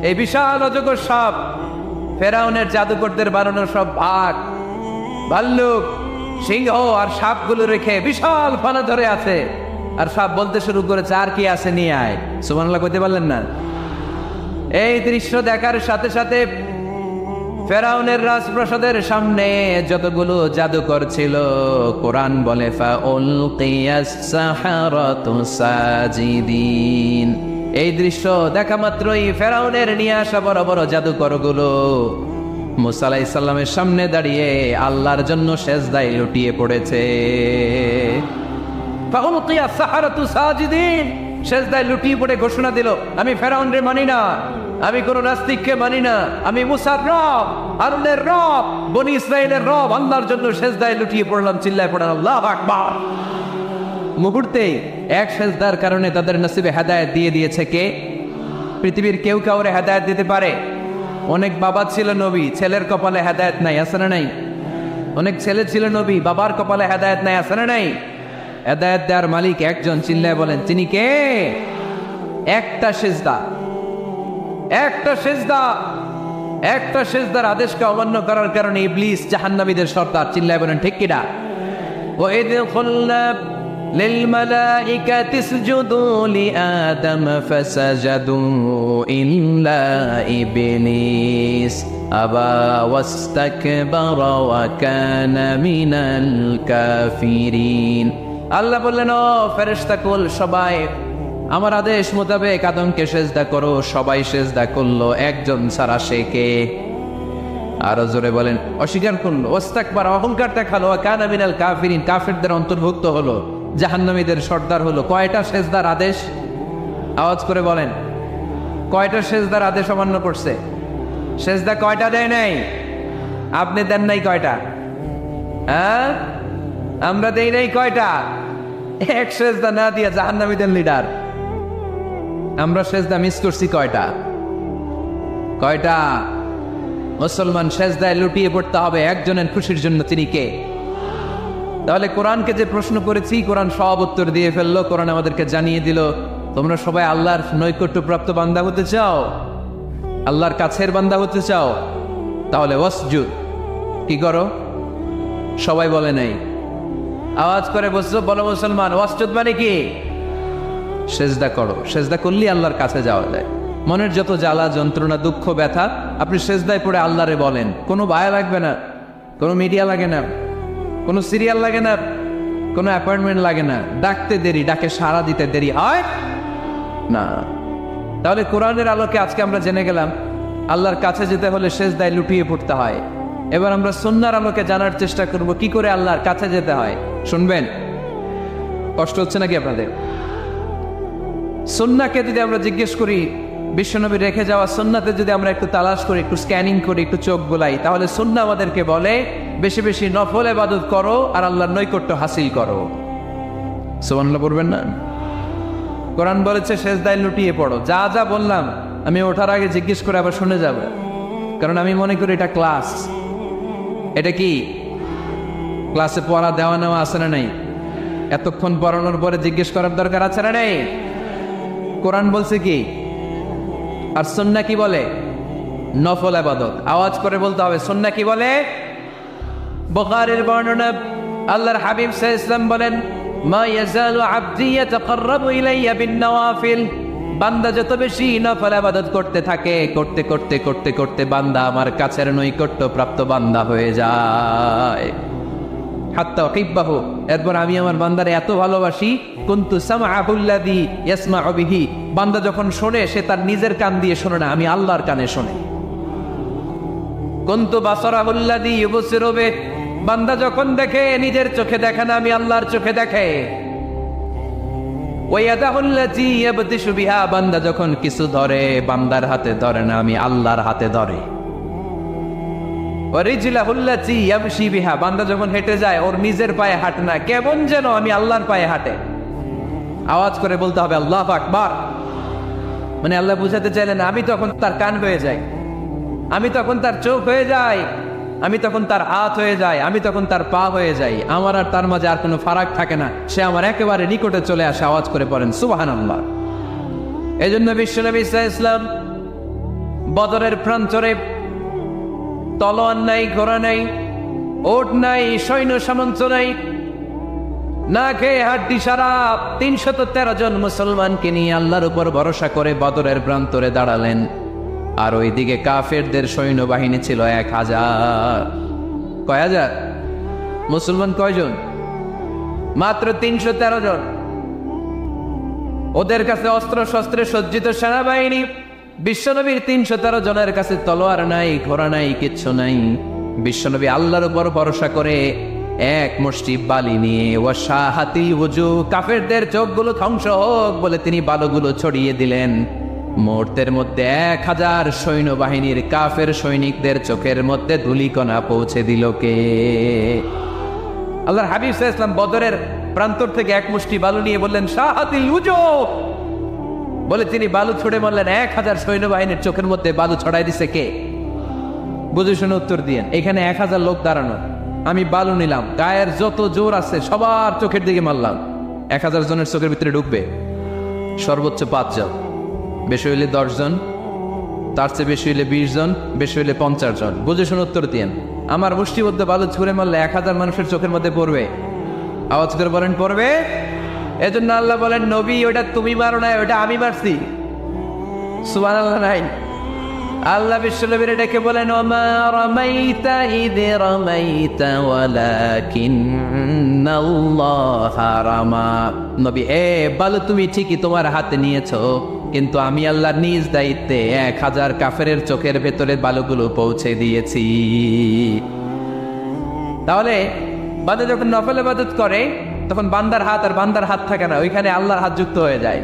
এই বিশাল অজগর সাপ ফেরাউনের জাদুকরদের বানানো সব বাঘ, ভাল্লুক, সিংহ আর সাপগুলো রেখে বিশাল ফানা ধরে আছে। আর সাপ বলতে শুরু করেছে, আর কি আছে নিয়ে আয়। সুবহানাল্লাহ কইতে পারলেন না? এই দৃশ্য দেখার সাথে সাথে ফেরাউনের রাজপ্রাসাদের সামনে যতগুলো জাদুকর ছিল, কোরআন বলে ফাউলকিয়াস সাহারাতু সাজিদিন। এই দৃশ্য দেখা মাত্রই ফেরাউনের নিয়ে আসা বড় বড় জাদুকরগুলো মুসা আলাইহিস সালামের সামনে দাঁড়িয়ে আল্লাহর জন্য সেজদায় লুটিয়ে পড়েছে। ফাউলকিয়াস সাহারাতু সাজিদিন, সেজদায় লুটিয়ে পড়ে ঘোষণা দিল, আমি ফেরাউনরে মানি না, আমি কোন নাস্তিককে মানি না, আমি মুসার রব, হারুনের রব, বনি ইসরাইলের রব, আল্লাহর জন্য সেজদায় লুটিয়ে পড়লাম। চিল্লায় পড়েন আল্লাহু আকবার। মুহূর্তেই এক সেজদার কারণে তাদের নসিবে হেদায়েত দিয়ে দিয়েছে কে? পৃথিবীর কেউ কাউরে হেদায়েত দিতে পারে? অনেক বাবা ছিল নবী, ছেলের কপালে হেদায়েত নাই, আছে না নাই? অনেক ছেলে ছিল নবী, বাবার কপালে হেদায়েত নাই, আছে না নাই? হেদায়েত দেওয়ার মালিক একজন, চিল্লায় বলেন তিনি কে? একটা সেজদা, একটা সেজদা, একটা সেজদার আদেশকে অমান্য করার কারণে ইবলিস জাহান্নামীদের সর্দার। চিল্লায় বলেন ঠিক কিনা? وَإِذْ قُلْنَا لِلْمَلَائِكَةِ اسْجُدُوا لِآدَمَ فَسَجَدُوا إِلَّا إِبْلِيسَ أَبَى وَاسْتَكْبَرَ وَكَانَ مِنَ الْكَافِرِينَ। আল্লাহ বললেন, ও ফেরেশতাকুল সবাই আমার আদেশ মোতাবেক আদমকে সেজদা করো। সবাই সেজদা করলো, একজন ছাড়া, সে কে? আরো জোরে বলেন। অস্বীকার করলো, ওয়াস্তাকবার, অহংকার দেখালো, ওয়া কানা মিনাল কাফিরিন, কাফিরদের অন্তর্ভুক্ত হলো, জাহান্নামীদের সর্দার হলো। কয়টা সেজদার আদেশ? আওয়াজ করে বলেন, কয়টা সেজদার আদেশ অমান্য করছে? সেজদা কয়টা দেয় নাই? আপনি দেন নাই কয়টা? হ্যাঁ, আমরা দেই নাই কয়টা? এক সেজদা না দিয়া জাহান্নামীদের লিডার। আমরা সেজদা মিস করছি কয়টা? কয়টা? মুসলমান সেজদায় লুটিয়ে পড়তে হবে একজনের খুশির জন্য, তিনি কে? তাহলে কোরআনকে যে প্রশ্ন করেছি, কোরআন সব উত্তর দিয়ে ফেললো। কোরআন আমাদেরকে জানিয়ে দিল, তোমরা সবাই আল্লাহর নৈকট্যপ্রাপ্ত বান্দা হতে চাও, আল্লাহর কাছের বান্দা হতে চাও, তাহলে ওয়াসজুদ, কি করো? সবাই বলে নাই, আওয়াজ করে বলো মুসলমান, ওয়াসজুদ মানে কি? সেজদা করো। সেজদা করলেই আল্লাহর কাছে যাওয়া যায়। মনের যত জ্বালা যন্ত্রণা দুঃখ ব্যথা আপনি সেজদায় পড়ে আল্লাহরে বলেন। কোনো বায়া লাগবে না, কোনো মিডিয়া লাগে না, কোনো সিরিয়াল লাগে না, কোনো অ্যাপয়েন্টমেন্ট লাগে না। ডাকতে দেরি, ডাকে সাড়া দিতে দেরি হয় না। তাহলে কোরআনের আলোকে আজকে আমরা জেনে গেলাম আল্লাহর কাছে যেতে হলে সেজদায় লুটিয়ে পড়তে হয়। এবার আমরা সুন্নাহর আলোকে জানার চেষ্টা করব কি করে আল্লাহর কাছে যেতে হয়। শুনবেন? কষ্ট হচ্ছে নাকি আপনাদের? সুন্নাহকে যদি আমরা জিজ্ঞেস করি, বিশ্বনবী রেখে যাওয়া সুন্নাতে যদি আমরা একটু তালাশ করি, একটু স্ক্যানিং করি, একটু চোখ বোলাই, তাহলে সুন্নাহ আমাদেরকে বলে বেশি বেশি নফল ইবাদত করো আর আল্লাহর নৈকট্য হাসিল করো। সুবহানাল্লাহ পড়বেন না? কোরআন বলেছে সেজদায় লুটিয়ে পড়ো। যা যা বললাম আমি ওঠার আগে জিজ্ঞেস করে আবার শুনে যাব, কারণ আমি মনে করি এটা ক্লাস। এটা কি ক্লাসে পড়া দেওয়া নেওয়া আছে না নাই? এতক্ষণ পড়ানোর পরে জিজ্ঞেস করার দরকার আছে না নাই? কোরআন বলছে কি আর সুন্নাহ কি বলে? নফল ইবাদত। আওয়াজ করে বলতে হবে, সুন্নাহ কি বলে? বুখারীর বর্ণনা, আল্লাহর হাবিব সাল্লাল্লাহু আলাইহি ওয়াসাল্লাম বলেন, মা ইয়াজালু আবদি ইয়াতাকাররাবু ইলাইয়া বিন-নওয়াফিল, বান্দা যত বেশি নফল ইবাদত করতে থাকে, করতে করতে করতে করতে বান্দা আমার কাছের নৈকট্য প্রাপ্ত বান্দা হয়ে যায়। হাত্তা উহিব্বাহু, এরপর আমি আমার বান্দারে এত ভালোবাসি, কুনতু সামআহুল্লাযী ইয়াসমাউ বিহি, বান্দা যখন শোনে সে তার নিজের কান দিয়ে শোনে না, আমি আল্লাহর কানে শোনে। কুনতু বাসারাহুল্লাযী ইউবসিরু বিহি, বান্দা যখন দেখে নিজের চোখে দেখে না, আমি আল্লাহর চোখে দেখে। ওয়া ইয়াদাহুল্লাযী ইয়াবতিশু বিহা, বান্দা যখন কিছু ধরে বান্দার হাতে ধরে না, আমি আল্লাহর হাতে ধরে। ওয়ারিজলাহুল্লাতী ইয়ামশি বিহা, বান্দা যখন হেঁটে যায় ওর নিজের পায়ে হাঁটে না, কেমন যেন আমি আল্লাহর পায়ে হাঁটে। আওয়াজ করে বলতে হবে আল্লাহু আকবার। মানে আল্লাহ বুঝাতে চাইলেন আমি তখন তার কান হয়ে যাই, আমি তখন তার চোখ হয়ে যাই, আমি তখন তার হাত হয়ে যাই, আমি তখন তার পা হয়ে যাই। আমার আর তার মাঝে আর কোনো ফারাক থাকে না, সে আমার একেবারে নিকটে চলে আসে। আওয়াজ করে পড়েন সুবহানাল্লাহ। এই জন্য বিশ্বনবী সাল্লাল্লাহু আলাইহি ওয়াসাল্লাম বদরের প্রান্তরে তলোয়ার নাই, ঘোড়া নাই, ওট নাই, সৈন্য সামন্ত নাই, না খেয়ে হাড্ডি সারা 313 জন মুসলমানকে নিয়ে আল্লাহর উপর ভরসা করে বদরের প্রান্তরে দাঁড়ালেন। আর ওইদিকে কাফেরদের সৈন্যবাহিনী ছিল 1000। কয় হাজার? মুসলমান কয়জন? মাত্র 313 জন। ওদের কাছে অস্ত্র শস্ত্রে সজ্জিত সেনাবাহিনী। বিশ্বনবীর 313 জনের কাছে তলোয়ার নাই, ঘোড়া নাই, কিচ্ছু নাই। বিশ্বনবী আল্লাহর উপর ভরসা করে এক মুষ্টি বালি নিয়ে ওয়াশাহাতিল ওযু, কাফেরদের চোখগুলো ধ্বংস হোক বলে তিনি বালুগুলো ছড়িয়ে দিলেন। মুহূর্তের মধ্যে 1000 সৈন্যবাহিনীর কাফের সৈনিকদের চোখের মধ্যে ধূলিকণা পৌঁছে দিল কে? আল্লাহর হাবিব সাল্লাল্লাহু আলাইহি ওয়াসাল্লাম বদরের প্রান্তর থেকে এক মুষ্টি বালু নিয়ে বললেন শাহাতিল ওযু, বলে তিনি বালু ছুড়ে মারলেন। 1000 সৈন্যবাহিনীর চোখের মধ্যে বালু ছড়াই দিছে কে? বুঝে শুনে উত্তর দিয়েন। এখানে 1000 লোক দাঁড়ানো, আমি বালু নিলাম, গায়ের যত জোর আছে সবার চোখের দিকে মারলাম। 1000 জনের চোখের ভিতরে ঢুকবে সর্বোচ্চ 5 জন, বেশি হইলে 10 জন, তার চেয়ে বেশি হইলে 20 জন, বেশি হইলে 50 জন। বুঝে শুনে উত্তর দিয়েন। আমার মুষ্টিবদ্ধ বালু ছুঁড়ে মারলে 1000 মানুষের চোখের মধ্যে পড়বে? আওয়াজ করে বলেন পড়বে। এজন্য আল্লাহ বলেন নবী ওটা তুমি মারো না, ওটা আমি মারছি। সুবহানাল্লাহ নাই? আল্লাহ বিশ্বনবীর ডেকে বলেন ওমা রামাইতা ইয রামাইতা ওয়ালাকিন্নাল্লাহা রামা। নবী বালু তুমি ঠিকই তোমার হাতে নিয়েছো, কিন্তু আমি আল্লাহর নিজ দায়িত্বে 1000 কাফেরের চোখের ভেতরে বালুগুলো পৌঁছে দিয়েছি। তাহলে বান্দা যখন নফল ইবাদত করে তখন বান্দার হাত আর বান্দার হাত থাকে না, ওইখানে আল্লাহর হাত যুক্ত হয়ে যায়।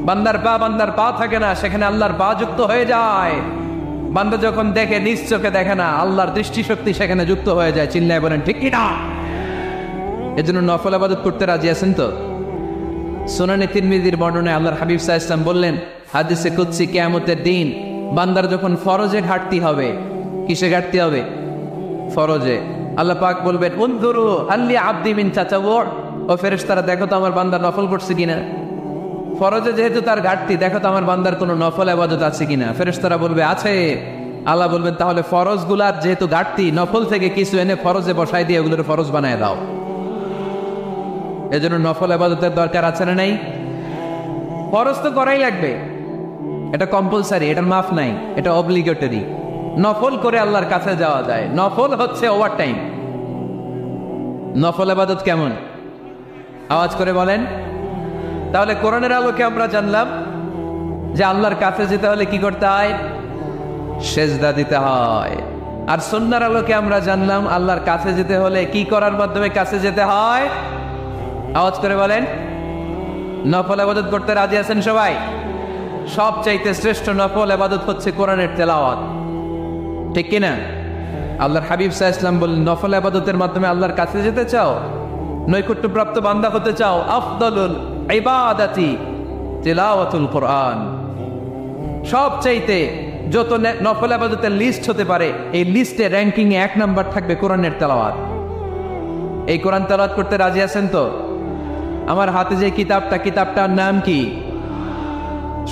বান্দার পা থাকে না, সেখানে আল্লাহর পা যুক্ত হয়ে যায়। বান্দা যখন দেখে নিজ চোখে দেখে না, আল্লাহর দৃষ্টিশক্তি সেখানে যুক্ত হয়ে যায়। চিল্লায় বলেন ঠিক কি না? এজন্য নফল ইবাদত করতে রাজি আছেন তো? সুনানে তিরমিজির বর্ণনায় আল্লাহর হাবিব সাল্লাল্লাহু আলাইহি ওয়াসাল্লাম বললেন হাদিসে কুদসি কিয়ামতের দিন বান্দার যখন ফরজে ঘাটতি হবে, কিসে ঘাটতি হবে? ফরজে। আল্লাহ পাক বলবেন উনজুরু আল্লি আবদি মিন তাতাওয়ু, ও ফেরেশতারা দেখো তো আমার বান্দা নফল করছে কিনা। ফরজে যেহেতু তার ঘাটতি, দেখো তো আমার বান্দার কোনো নফল ইবাদত আছে কিনা। ফেরেশতারা বলবে আছে। আল্লাহ বলবেন তাহলে ফরজগুলার যেহেতু ঘাটতি, নফল থেকে কিছু এনে ফরজে বসাই দিয়ে ওগুলোর ফরজ বানায় দাও। এজন্য নফল ইবাদতের দরকার আছে না নাই? ফরজ তো করাই লাগবে, এটা কম্পালসারি, এটার মাফ নাই, এটা অব্লিগেটরি। নফল করে আল্লাহর কাছে যাওয়া যায়। নফল হচ্ছে ওভার টাইম। নফল ইবাদত কেমন? আওয়াজ করে বলেন। তাহলে কোরআনের আলোকে আমরা জানলাম যে আল্লাহর কাছে যেতে হলে কি করতে হয়? সেজদা দিতে হয়। আর সুন্নাহর আলোকে আমরা জানলাম আল্লাহর কাছে যেতে হলে কি করার মাধ্যমে কাছে যেতে হয়? আওয়াজ করে বলেন। নফল ইবাদত করতে রাজি আছেন সবাই? সবচাইতে শ্রেষ্ঠ নফল ইবাদত হচ্ছে কোরআনের তেলাওয়াত, ঠিক কিনা? আল্লাহর হাবিব সাল্লাল্লাহু আলাইহি ওয়াসাল্লাম বলেন নফল ইবাদতের মাধ্যমে আল্লাহর কাছে যেতে চাও, নৈকট্যপ্রাপ্ত বান্দা হতে চাও, আফদালুল ইবাদাতি তিলাওয়াতুল কোরআন। সবচাইতে যত নফল ইবাদতের লিস্ট হতে পারে, এই লিস্টে র্যাঙ্কিং এ 1 নাম্বার থাকবে কোরআনের তেলাওয়াত। এই কোরআন তেলাওয়াত করতে রাজি আছেন তো? আমার হাতে যে কিতাবটার নাম কি?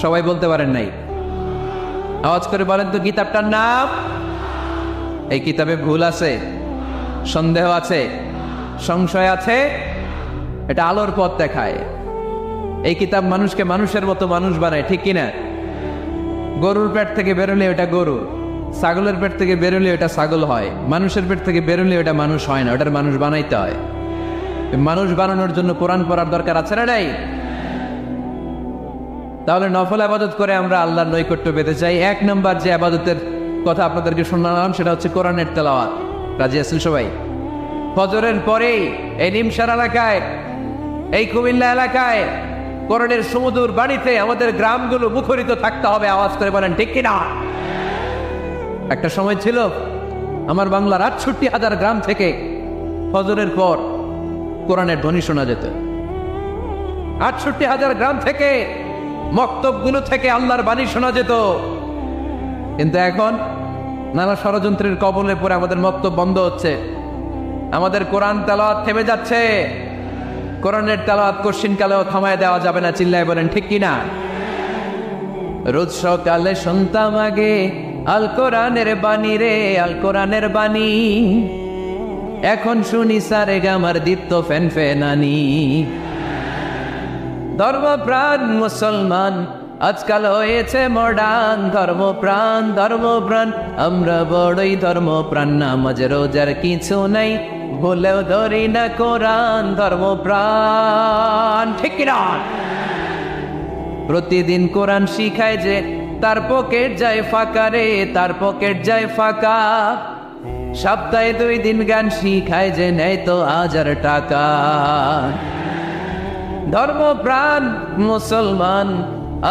সবাই বলতে পারেন নাই? আওয়াজ করে বলেন তো কিতাবটার নাম। এই কিতাবে ভুল আছে, সন্দেহ আছে, সংশয় আছে? এটা আলোর পথ দেখায়। এই কিতাব মানুষকে মানুষের মতো মানুষ বানায়, ঠিক কিনা? গরুর পেট থেকে বেরোলে ওটা গরু, ছাগলের পেট থেকে বেরোলে ওটা ছাগল হয়, মানুষের পেট থেকে বেরোলে ওটা মানুষ হয় না, ওটার মানুষ বানাইতে হয়। মানুষ বানানোর জন্য কোরআন পড়ার দরকার আছে না নাই? তাহলে নফল ইবাদত করে আমরা আল্লাহর নৈকট্য পেতে চাই। 1 নাম্বার যে ইবাদতের কথা আপনাদেরকে শোনালাম সেটা হচ্ছে কোরআনের তেলাওয়াত। রাজি আছেন সবাই? ফজরের পরেই এই নিমসার এলাকায়, এই কুমিল্লা এলাকায় কোরআনের সুমধুর বাণীতে আমাদের গ্রামগুলো মুখরিত থাকতে হবে। আওয়াজ করে বলেন ঠিক কিনা? একটা সময় ছিল আমার বাংলার 68,000 গ্রাম থেকে ফজরের পর কোরআনের ধ্বনি শোনা যেত। 68,000 গ্রাম থেকে, মক্তবগুলো থেকে আল্লাহর বাণী শোনা যেত। কিন্তু এখন নানা ষড়যন্ত্রের কবলে পড়ে আমাদের মক্তব বন্ধ হচ্ছে, আমাদের কোরআন তেলাওয়াত থেমে যাচ্ছে। কোরআনের তেলাওয়াত কশিনকালেও থামায় দেওয়া যাবে না। চিল্লায় বলেন ঠিক কিনা? রোজ সকালে শুনতাম আগে আল কোরআনের বাণী রে, আল কোরআনের বাণী। এখন শুনি সারে গামার দীপ্ত ফেন ফেনানি। ধর্মপ্রাণ মুসলমান আজকাল হয়েছে মডার্ন। ধর্মপ্রাণ ধর্মপ্রাণ আমরা বড়ই ধর্মপ্রাণ। নামাজ রোজার কিছু নাই, বলেও ধরি না কোরআন। ধর্মপ্রাণ ঠিক কিনা? প্রতিদিন কোরআন শিখায় যে তার পকেট যায় ফাঁকা রে, তার পকেট যায় ফাঁকা। সপ্তাহে 2 দিন গান শিখায় যে নেয় তো 1000 টাকা। ধর্মপ্রাণ মুসলমান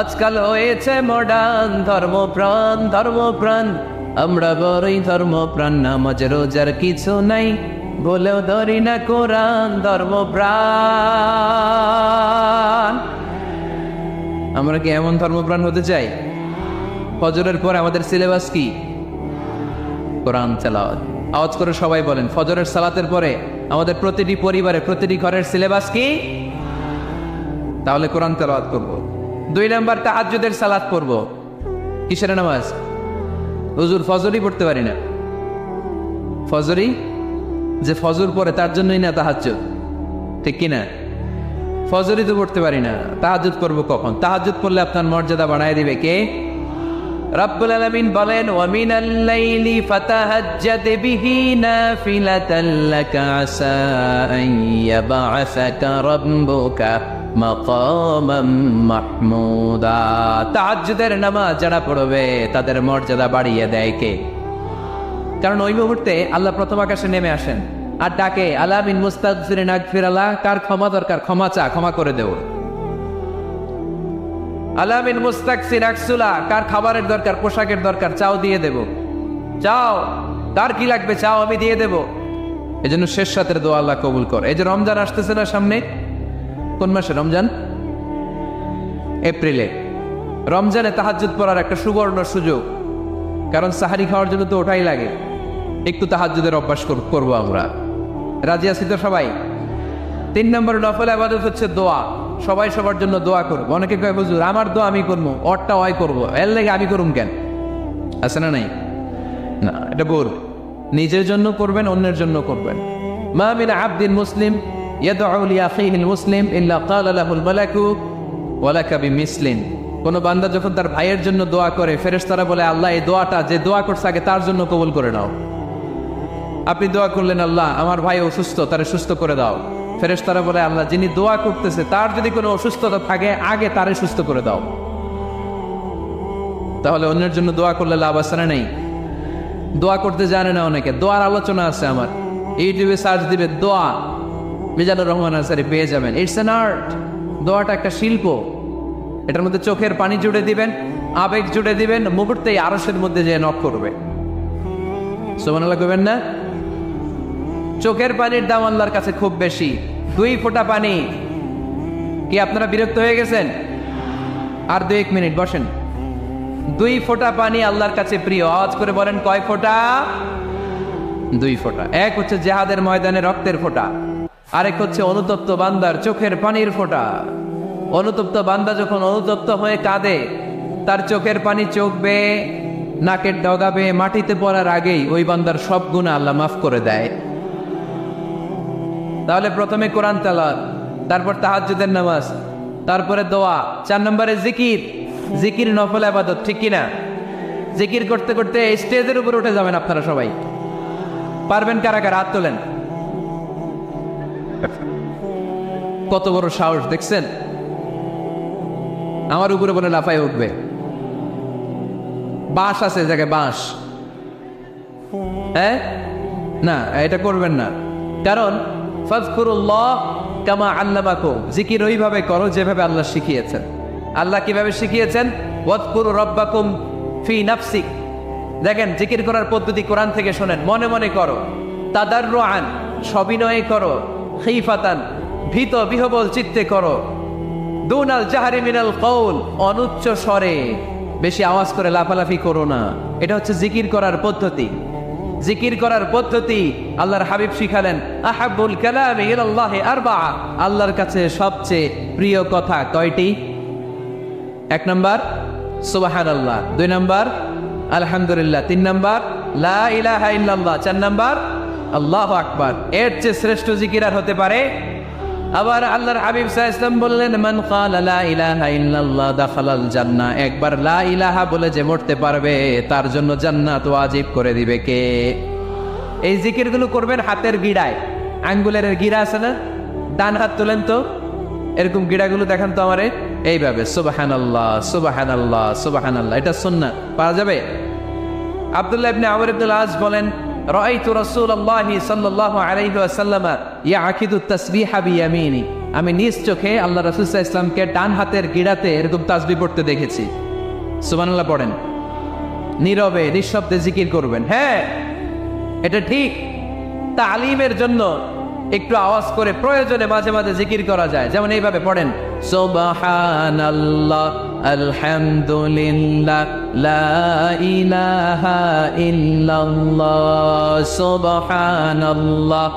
আজকাল হয়েছে মডার্ন। ধর্মপ্রাণ ধর্মপ্রাণ আমরা বড়ই ধর্মপ্রাণ। নামাজ রোজার কিছু নাই, বলেও ধরি না কোরআন। ধর্মপ্রাণ। আমরা কি এমন ধর্মপ্রাণ হতে চাই? ফজরের পরে আমাদের সিলেবাস কি? কোরআন তেলাওয়াত। আওয়াজ করে সবাই বলেন, ফজরের সালাতের পরে আমাদের প্রতিটি পরিবারে প্রতিটি ঘরের সিলেবাস কি? তাহলে কোরআন তেলাওয়াত করব। 2 নাম্বার তাহাজ্জুদের সালাত পড়ব। কিসের নামাজ? হুজুর ফজরই পড়তে পারি না। ফজরই যে ফজর পড়ে তার জন্যই না তাহাজ্জুদ, ঠিক কিনা? ফজরই তো পড়তে পারি না, তাহাজ্জুদ করবো কখন? তাহাজ্জুদ পড়লে আপনার মর্যাদা বাড়ায় দিবে কে? রব্বুল আলামিন বলেন, ওয়া মিনাল লাইলি ফাতাহাজ্জাদ বিহি নাফিলাতান লাকা আসা আন ইয়াবআসাকা রাব্বুকা মাকামাম মাহমুদা। তাহাজ্জুদের নামাজ যারা পড়বে তাদের মর্যাদা বাড়িয়ে দেয় কে? কারণ ওই মুহূর্তে আল্লাহ প্রথম আকাশে নেমে আসেন আর ডাকে, আলা মিন মুস্তাগফিরিন আগফিরাল্লাহ। কার ক্ষমা দরকার? ক্ষমা চা, ক্ষমা করে দেব। আলা মিন মুস্তাগফির আকসুলা। কার খাবারের দরকার? পোশাকের দরকার? চাও, দিয়ে দেব। চাও, কার কি লাগবে? চাও, আমি দিয়ে দেব। এজন্য শেষ রাতের দোয়া আল্লাহ কবুল করে। এই যে রমজান আসতেছে না সামনে, কোন মাসে রমজান? এপ্রিলে। রমজানে তাহাজ্জুদ পড়ার একটা সুবর্ণ সুযোগ, কারণ সাহারি খাওয়ার জন্য তো ওটাই লাগে। একটু তাহাজ্জুদের অভ্যাস করবো আমরা। রাজি আছি তো সবাই? 3 নম্বর নফল ইবাদত হচ্ছে দোয়া। সবাই সবার জন্য দোয়া করবো। অনেকে কয়, হুজুর আমার দোয়া আমি করবো, ওরটা ওই করবো, এর লেগে আমি করুম কেন? আছে না নাই? না, এটা বল। নিজের জন্য করবেন, অন্যের জন্য করবেন। মা মিন আবদিন মুসলিম ইয়াদউ লিআখিহিল মুসলিম ইল্লা ক্বালা লাহুল মালাকু ওয়া লাকা বিমিসলিন। কোন বান্দা যখন তার ভাইয়ের জন্য দোয়া করে, ফেরেশতারা বলে, আল্লাহ এই দোয়াটা যে দোয়া করছে আগে তার জন্য কবুল করে নাও। আপনি দোয়া করলেন, আল্লাহ আমার ভাই অসুস্থ, তারে সুস্থ করে দাও। ফেরেশতারা বলে, আল্লাহ যিনি দোয়া করতেছে তার যদি কোনো অসুস্থতা থাকে আগে তারে সুস্থ করে দাও। তাহলে অন্যের জন্য দোয়া করলে লাভ আছে না নেই? দোয়া করতে জানে না অনেকে। দোয়ার আলোচনা আছে আমার, ইউটিউবে সার্চ দিবে দোয়া, মিজানুর রহমান আনসারী পেয়ে যাবেন। It's an art. দোয়াটা একটা শিল্প। এটার মধ্যে চোখের পানি জুড়ে দিবেন, আবেগ জুড়ে দিবেন, মুহূর্তেই আরশের মধ্যে যে নক করবে। সুবহানাল্লাহ কইবেন না? চোখের পানির দাম আল্লাহর কাছে খুব বেশি। 2 ফোঁটা পানি। কি আপনারা বিরক্ত হয়ে গেছেন? আর 2-1 মিনিট বসেন। 2 ফোঁটা পানি আল্লাহর কাছে প্রিয়। আওয়াজ করে বলেন, কয় ফোঁটা? 2 ফোঁটা। এক হচ্ছে জিহাদের ময়দানে রক্তের ফোঁটা, আরেক হচ্ছে অনুতপ্ত বান্দার চোখের পানির ফোঁটা। অনুতপ্ত বান্দা যখন অনুতপ্ত হয়ে কাঁদে, তার চোখের পানি চোখ বেয়ে নাকের ডগা বেয়ে মাটিতে পড়ার আগেই ওই বান্দার সব গুনাহ আল্লাহ মাফ করে দেয়। তাহলে প্রথমে কোরআন তেলাওয়াত, তারপর তাহাজ্জুদের নামাজ, তারপরে দোয়া, 4 নম্বরে জিকির। জিকির নফল ইবাদত, ঠিক কিনা? জিকির করতে করতে স্টেজের উপর উঠে যাবেন আপনারা সবাই। পারবেন কারা কারা? হাত তোলেন। কত বড় সাহস দেখছেন? আমার উপরে বলে লাফায় উঠবে। বাঁশ আছে জায়গায়, বাঁশ। হ্যাঁ, না এটা করবেন না। কারণ ফাযকুরুল্লাহ কামা আল্লামাকুম। জিকির ওইভাবে করো যেভাবে আল্লাহ শিখিয়েছেন। আল্লাহ কিভাবে শিখিয়েছেন? ওয়াযকুরু রাব্বাকুম ফি নাফসিক। দেখেন, জিকির করার পদ্ধতি কোরআন থেকে শোনেন। মনে মনে করো, তাদাররুআন সবিনয়ে করো, খিফাতান ভীত বিহবল চিত্তে করো, দুনাল জাহরি মিনাল কওল অনুচ্চ স্বরে, বেশি আওয়াজ করে লাফালাফি করো না। এটা হচ্ছে জিকির করার পদ্ধতি। জিকির করার পদ্ধতি আল্লাহর হাবিব শিখালেন, আহাব্বুল কালামি ইলাল্লাহি আরবাআ। আল্লাহর কাছে সবচেয়ে প্রিয় কথা কয়টি? 1 নাম্বার সুবহানাল্লাহ, 2 নাম্বার আলহামদুলিল্লাহ। 3 নাম্বার লা ইলাহা ইল্লাল্লাহ। 4 নাম্বার আল্লাহু আকবার। এর চেয়ে শ্রেষ্ঠ জিকির আর হতে পারে? আবার আল্লাহর হাবিব সাল্লাল্লাহু আলাইহি ওয়াসাল্লাম বললেন, মান ক্বালা লা ইলাহা ইল্লাল্লাহ দাখালাল জান্নাহ। একবার লা ইলাহা বলে যে মরতে পারবে তার জন্য জান্নাত ওয়াজিব করে দিবে কে? এই জিকিরগুলো করবেন হাতের গিড়ায়, আঙ্গুলের গিড়া আছে না, ডান হাত তোলেন তো, এরকম গিড়াগুলো দেখান তো আমারে, এইভাবে সুবহানাল্লাহ সুবহানাল্লাহ সুবহানাল্লাহ। এটা সুন্নাত, পারা যাবে? আব্দুল্লাহ ইবনে আমর ইবনে আল-আস বলেন, রাআইতু রাসূলুল্লাহি সাল্লাল্লাহু আলাইহি ওয়াসাল্লাম ইয়াকিদু তাসবিহা বিয়ামিনি। আমি নিজ চোখে আল্লাহ রাসূল সাল্লাল্লাহু আলাইহি ওয়াসাল্লামকে ডান হাতের গিড়াতে এরকম তাসবিহ পড়তে দেখেছি। সুবহানাল্লাহ পড়েন, নীরবে নিঃশব্দে জিকির করবেন। হ্যাঁ, এটা ঠিক। তালিমের জন্য একটু আওয়াজ করে প্রয়োজনে মাঝে মাঝে জিকির করা যায়, যেমন এইভাবে পড়েন, সুবহানাল্লাহ আলহামদুলিল্লাহ লা ইলাহা ইল্লাল্লাহ সুবহানাল্লাহ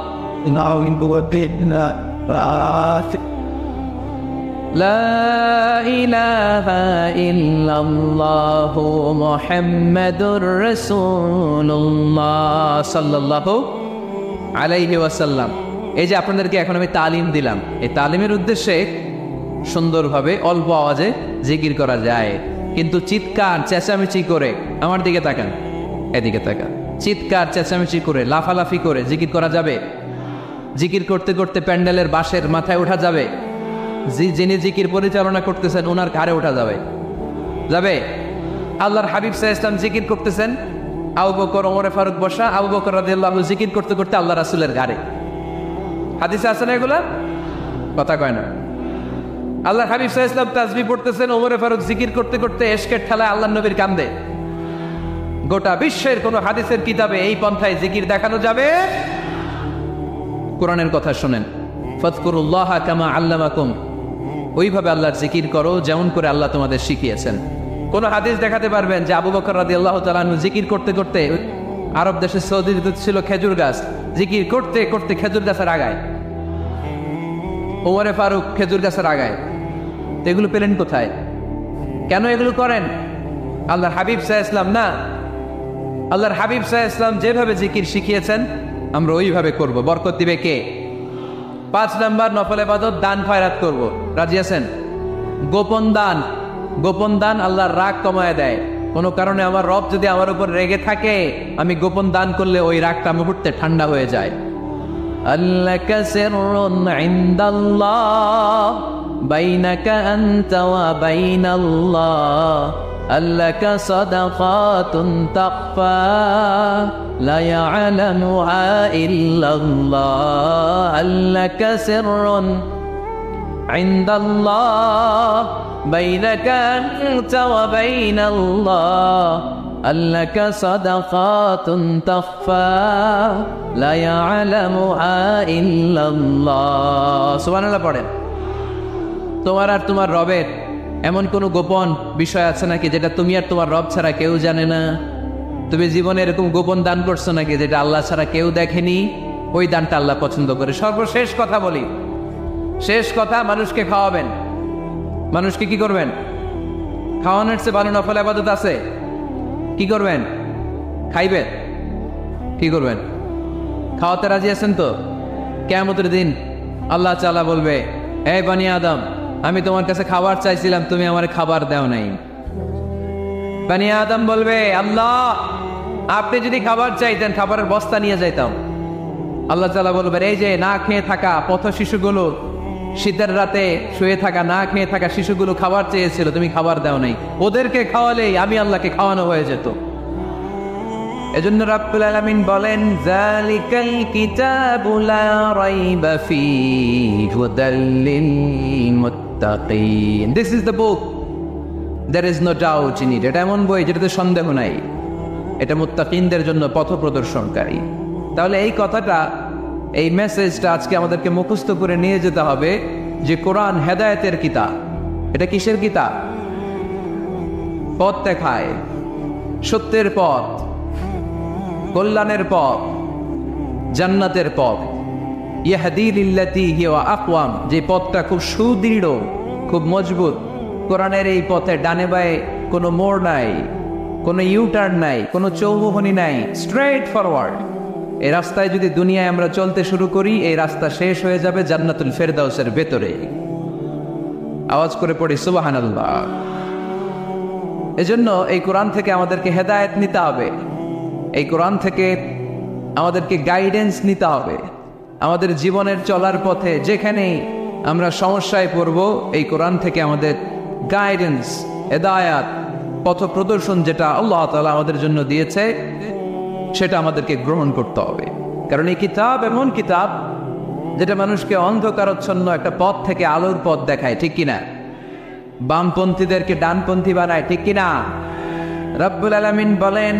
লা ইলাহা ইল্লাল্লাহ মুহাম্মাদুর রাসূলুল্লাহ সাল্লাল্লাহু আলাইহি ওয়াসাল্লাম। এই যে আপনাদেরকে এখন আমি তালিম দিলাম, এই তালিমের উদ্দেশ্যে সুন্দরভাবে অল্প আওয়াজে জিকির করা যায়, কিন্তু চিৎকার চেঁচামেচি করে, আমার দিকে তাকান, এদিকে তাকান, চিৎকার চেঁচামেচি করে লাফালাফি করে জিকির করা যাবে? জিকির করতে করতে প্যান্ডেলের বাঁশের মাথায় ওঠা যাবে? যিনি জিকির পরিচালনা করতেছেন ওনার ঘাড়ে ওঠা যাবে? যাবে? আল্লাহর হাবিব সাল্লাল্লাহু আলাইহি ওয়াসাল্লাম জিকির করতেছেন, আবু বকর ওমর ফারুক বসা, আবু বকর রাদিয়াল্লাহু আনহু জিকির করতে করতে আল্লাহ রাসূলের ঘাড়ে। হাদিসে আছে না এগুলা? কথা কয় না। আল্লাহর হাবিব সাল্লাল্লাহু আলাইহি ওয়াসাল্লাম তাসবিহ পড়তেছেন, ওমর ফারুক জিকির করতে করতে এশকের ঠেলায় আল্লাহর নবীর কান্দে। গোটা বিশ্বের কোন হাদিসের কিতাবে এই পন্থায় জিকির দেখানো যাবে? কোরআনের কথা শুনেন, ফাযকুরুল্লাহ কামা আল্লামাকুম, ওইভাবে আল্লাহর জিকির করো যেমন করে আল্লাহ তোমাদের শিখিয়েছেন। কোন হাদিস দেখাতে পারবেন যে আবু বকর রাদিয়াল্লাহু তাআলা আনহু জিকির করতে করতে, আরব দেশে সৌদিতে ছিল খেজুর গাছ, জিকির করতে করতে খেজুর গাছের আগায়, ওমরে ফারুক খেজুর গাছের আগায়? তো এগুলো পেলেন কোথায়? কেন এগুলো করেন? আল্লাহর হাবিব সাল্লাল্লাহু আলাইহি ওয়াসাল্লাম না, আল্লাহর হাবিব সাল্লাল্লাহু আলাইহি ওয়াসাল্লাম যেভাবে জিকির শিখিয়েছেন আমরা ওইভাবে করব। বরকত দিবে কে? 5 নাম্বার নফল ইবাদত, দান খয়রাত করব। রাজি আছেন? গোপন দান, গোপন দান আল্লাহর রাগ কমায় দেয়। কোনো কারণে আমার রব যদি আমার উপর রেগে থাকে, আমি গোপন দান করলে ওই রাগটা মুহূর্তে ঠান্ডা হয়ে যায়। আল্লাকা সিররুন ইনদাল্লাহ বাইনাকা আনতা ওয়া বাইনাল্লাহ, আল্লাকা সাদাকাতুন তাখফা লা ইয়ালামুহা ইল্লাল্লাহ, আল্লাকা সিররুন ইনদাল্লাহ বাইনাকা আনতা ওয়া বাইনাল্লাহ, আল্লাকা সাদাকাতুন তাখফা লা ইয়ালামুহা ইল্লাল্লাহ। সুবহানাল্লাহ পড়েন। তোমার আর তোমার রবের এমন কোন গোপন বিষয় আছে নাকি যেটা তুমি আর তোমার রব ছাড়া কেউ জানে না? তুমি জীবনে এরকম গোপন দান করছো নাকি যেটা আল্লাহ ছাড়া কেউ দেখেনি? ওই দানটা আল্লাহ পছন্দ করে। সর্বশেষ কথা বলি, শেষ কথা, মানুষকে খাওয়াবেন। মানুষকে কি করবেন? খাওয়ানোর চেয়ে ভালো নফল ইবাদত আছে? কি করবেন? খাইবেন। কি করবেন? খাওয়াতে রাজি আছেন তো? কিয়ামতের দিন আল্লাহ তাআলা বলবে, এই বনি আদম, আমি তোমার কাছে খাবার চাইছিলাম, তুমি আমার খাবার দাও নাই। বনি আদম বলবে, আল্লাহ আপনি যদি খাবার চাইতেন খাবারের বস্তা নিয়ে যাইতাম। আল্লাহ তাআলা বলবেন, এই যে না খেয়ে থাকা পথ শিশুগুলো, শীতের রাতে শুয়ে থাকা না খেয়ে থাকা শিশুগুলো খাবার চেয়েছিল, তুমি খাবার দাও নাই, ওদেরকে খাওয়ালেই আমি আল্লাহকে খাওয়ানো হয়ে যেত। এজন্য রাব্বুল আলামিন বলেন, যালিকাল কিতাবু লা রাইবা ফীহি হুদাল লিল মুত্তাকিন। This is the book, there is no doubt in it. এটা এমন বই যেটাতে সন্দেহ নাই, এটা মুত্তাকিনদের জন্য পথ প্রদর্শনকারী। তাহলে এই কথাটা, এই মেসেজটা আজকে আমাদেরকে মুখস্থ করে নিয়ে যেতে হবে যে কোরআন হেদায়েতের কিতাব। এটা কিসের কিতাব? পথ দেখায়, সত্যের পথ, কল্যাণের পথ, জান্নাতের পথ। ইয়াহদি লিল্লাতি হিয়া আকওয়াম, যে পথটা খুব সুদৃঢ়, খুব মজবুত। কোরআনের এই পথে ডানে বায়ে কোনো মোড় নাই, কোনো ইউটার্ন নাই, কোনো চৌমুহনী নাই, স্ট্রেট ফরওয়ার্ড। এই রাস্তায় যদি দুনিয়ায় আমরা চলতে শুরু করি, এই রাস্তা শেষ হয়ে যাবে জান্নাতুল ফেরদাউসের ভেতরে। আওয়াজ করে পড়ি সুবহানাল্লাহ। এজন্য এই কোরআন থেকে আমাদেরকে হেদায়েত নিতে হবে, এই কোরআন থেকে আমাদেরকে গাইডেন্স নিতে হবে। আমাদের জীবনের চলার পথে যেখানেই আমরা সমস্যায় পড়ব, এই কোরআন থেকে আমাদের গাইডেন্স, হেদায়াত, পথ প্রদর্শন যেটা আল্লাহ তাআলা আমাদের জন্য দিয়েছে, সেটা আমাদেরকে গ্রহণ করতে হবে। কারণ এই কিতাব এমন কিতাব যেটা মানুষকে অন্ধকারচ্ছন্ন একটা পথ থেকে আলোর পথ দেখায়, ঠিক কিনা? বামপন্থীদেরকে ডানপন্থী বানায়, ঠিক কিনা? রব্বুল আলামিন বলেন,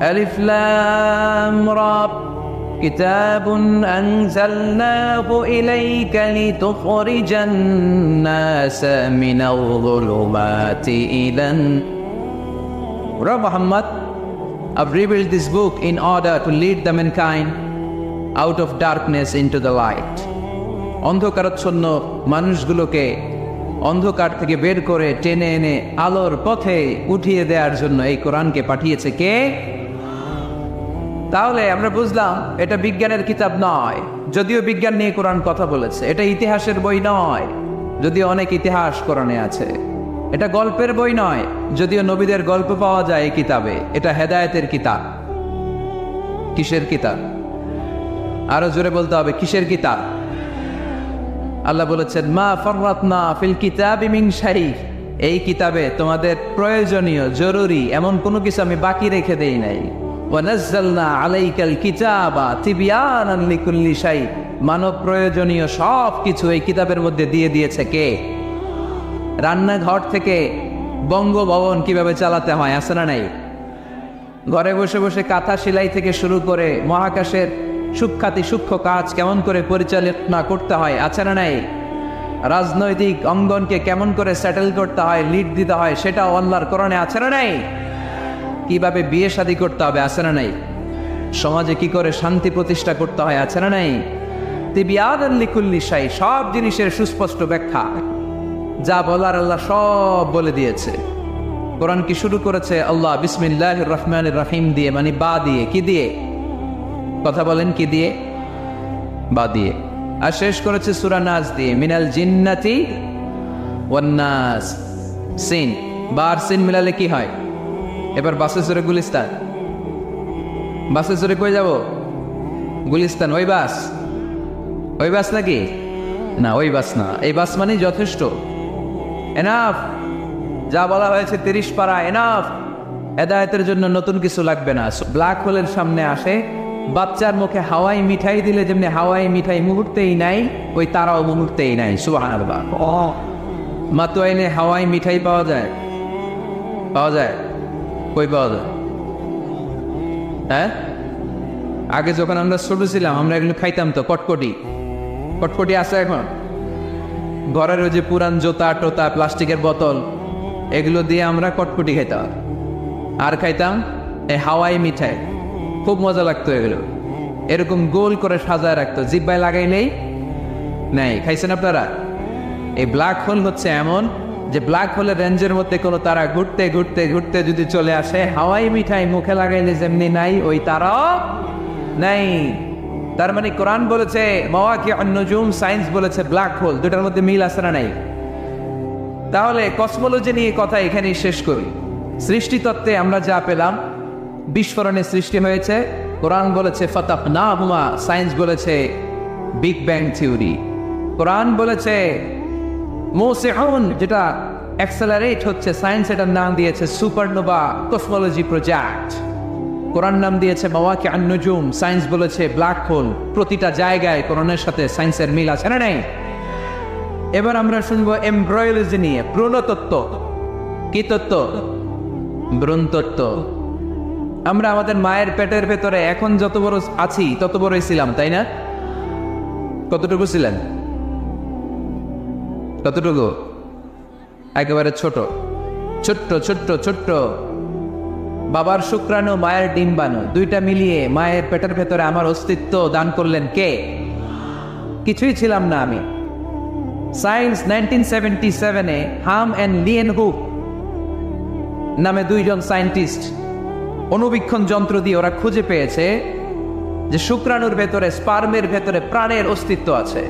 আলিফ লাম রা কিতাবুন আনজালনাহু ইলাইকা লিতুখরিজান নাসা মিনাল যুলুমাতি ইলান। Muhammad, I've revealed this book in order to lead the mankind out of darkness into the light. অন্ধকারাচ্ছন্ন মানুষগুলোকে অন্ধকার থেকে বের করে টেনে এনে আলোর পথে উঠিয়ে দেওয়ার জন্য এই কোরআনকে পাঠিয়েছে কে? তাহলে আমরা বুঝলাম এটা বিজ্ঞানের কিতাব নয়, যদিও বিজ্ঞান নিয়ে কোরআন কথা বলেছে। এটা ইতিহাসের বই নয়, যদিও অনেক ইতিহাস কোরআনে আছে। এটা গল্পের বই নয়, যদিও নবীদের গল্প পাওয়া যায় এই কিতাবে। এটা হেদায়েতের কিতাব। কিসের কিতাব? আরো জোরে বলতে হবে, কিসের কিতাব? আল্লাহ বলেছেন, মা ফাররাতনা ফিল কিতাবি মিন শাই। এই কিতাবে তোমাদের প্রয়োজনীয়, জরুরি এমন কোনো কিছু আমি বাকি রেখে দেই নাই। ওয়া নাযালনা আলাইকাল কিতাবা তিবয়ানান লিকুল্লি শাই। মানব প্রয়োজনীয় সব কিছু এই কিতাবের মধ্যে দিয়ে দিয়েছে কে? রান্নাঘর থেকে বঙ্গভবন কিভাবে চালাতে হয়, আছে না নাই? ঘরে বসে বসে কাঁথা সেলাই থেকে শুরু করে মহাকাশের সূক্ষ্মাতি সূক্ষ্ম কাজ কেমন করে পরিচালনা করতে হয়, আছে না নাই? রাজনৈতিক অঙ্গনকে কেমন করে সেটেল করতে হয়, লিড দিতে হয়, সেটাও আল্লাহর কোরআনে আছে না নাই? কিভাবে বিয়ে শাদী করতে হবে, আছে না নাই? সমাজে কি করে শান্তি প্রতিষ্ঠা করতে হয়, আছে না নাই? তিবয়ানান লিকুল্লি শাই। সব জিনিসের সুস্পষ্ট ব্যাখ্যা, যা বলার আল্লাহ সব বলে দিয়েছে। কোরআন কি শুরু করেছে আল্লাহ বিসমিল্লাহির রহমানির রহিম দিয়ে, মানে বা দিয়ে। কি দিয়ে? কথা বলেন, কি দিয়ে? বা দিয়ে। আর শেষ করেছে সূরা নাস দিয়ে, মিনাল জিন্নাতি ওয়ান নাস। সিন, বার সিন মিলালে কি হয়? এবার বাসে চড়ে গুলিস্তান। বাসে চড়ে কই যাব? গুলিস্তান। ওই বাস? ওই বাস নাকি? না, ওই বাস না। এই বাস মানে যথেষ্ট, এনাফ। যা বলা হয়েছে 30 পারা এনাফ। হেদায়েতের জন্য নতুন কিছু লাগবে না। ব্ল্যাক হোলের সামনে আসে, বাচ্চার মুখে হাওয়াই মিঠাই দিলে যেমনি হাওয়াই মিঠাই মুহূর্তেই নাই, ওই তারাও মুহূর্তেই নাই। সুবহানাল্লাহ। মাতুয়াইনে হাওয়াই মিঠাই পাওয়া যায়? পাওয়া যায়? কই পাওয়া যায়? হ্যাঁ, আগে যখন আমরা ছোট ছিলাম আমরা এগুলো খাইতাম তো। কটকটি, কটকটি আছে এখন? ঘরের ওই যে পুরান জোতা টোতা, প্লাস্টিকের বোতল, এগুলো দিয়ে আমরা কটকটি খাইতাম। আর খাইতাম এই হাওয়াই মিঠাই, খুব মজা লাগতো। এগুলো এরকম গোল করে সাজায় রাখতো, জিব্বায় লাগাইলেই নাই। খাইছেন আপনারা? এই ব্ল্যাক হোল হচ্ছে এমন যে ব্ল্যাক হোলের রেঞ্জের মধ্যে কোনো তারা ঘুরতে ঘুরতে ঘুরতে যদি চলে আসে, হাওয়াই মিঠাই মুখে লাগাইলে যেমনি নাই, ওই তারাও নাই। তার মানে কোরআন বলেছে মাওয়াকিউন নুজুম, সায়েন্স বলেছে ব্ল্যাক হোল। দুটার মধ্যে মিল আছে না নাই? তাহলে কসমোলজি নিয়ে কথা এখানেই শেষ করি। সৃষ্টিতত্ত্বে আমরা যা পেলাম, বিস্ফোরণে সৃষ্টি হয়েছে। কোরআন বলেছে ফাতাকনাহুমা, সায়েন্স বলেছে বিগ ব্যাং থিওরি। কোরআন বলেছে মুসিউন, যেটা অ্যাক্সেলারেট হচ্ছে, সায়েন্স এটার নাম দিয়েছে সুপারনোভা কসমোলজি প্রজেক্ট। কোরআন নাম দিয়েছে মাওয়াকিউন নুজুম, সায়েন্স বলেছে ব্ল্যাক হোল। প্রতিটা জায়গায় কোরআনের সাথে সায়েন্সের মিল আছে না নাই? এবার আমরা শুনবো এমব্রয়োলজি নিয়ে, ভ্রূণতত্ত্ব। কি তত্ত্ব? ভ্রূণতত্ত্ব। আমরা আমাদের মায়ের পেটের ভেতরে এখন যত বড় আছি তত বড়ই ছিলাম, তাই না? কতটুকু ছিলেন? কতটুকু? একেবারে ছোট, ছোট্ট ছোট্ট ছোট্ট। বাবার শুক্রাণু, মায়ের ডিম্বাণু, দুইটা মিলিয়ে মায়ের পেটের ভেতরে আমার অস্তিত্ব দান করলেন কে? কিছুই ছিলাম না আমি। সায়েন্স 1977-এ হাম অ্যান্ড লিয়েনহুক নামে দুইজন সায়েন্টিস্ট অণুবীক্ষণ যন্ত্র দিয়ে ওরা খুঁজে পেয়েছে যে শুক্রাণুর ভেতরে, স্পার্মের ভেতরে প্রাণের অস্তিত্ব আছে।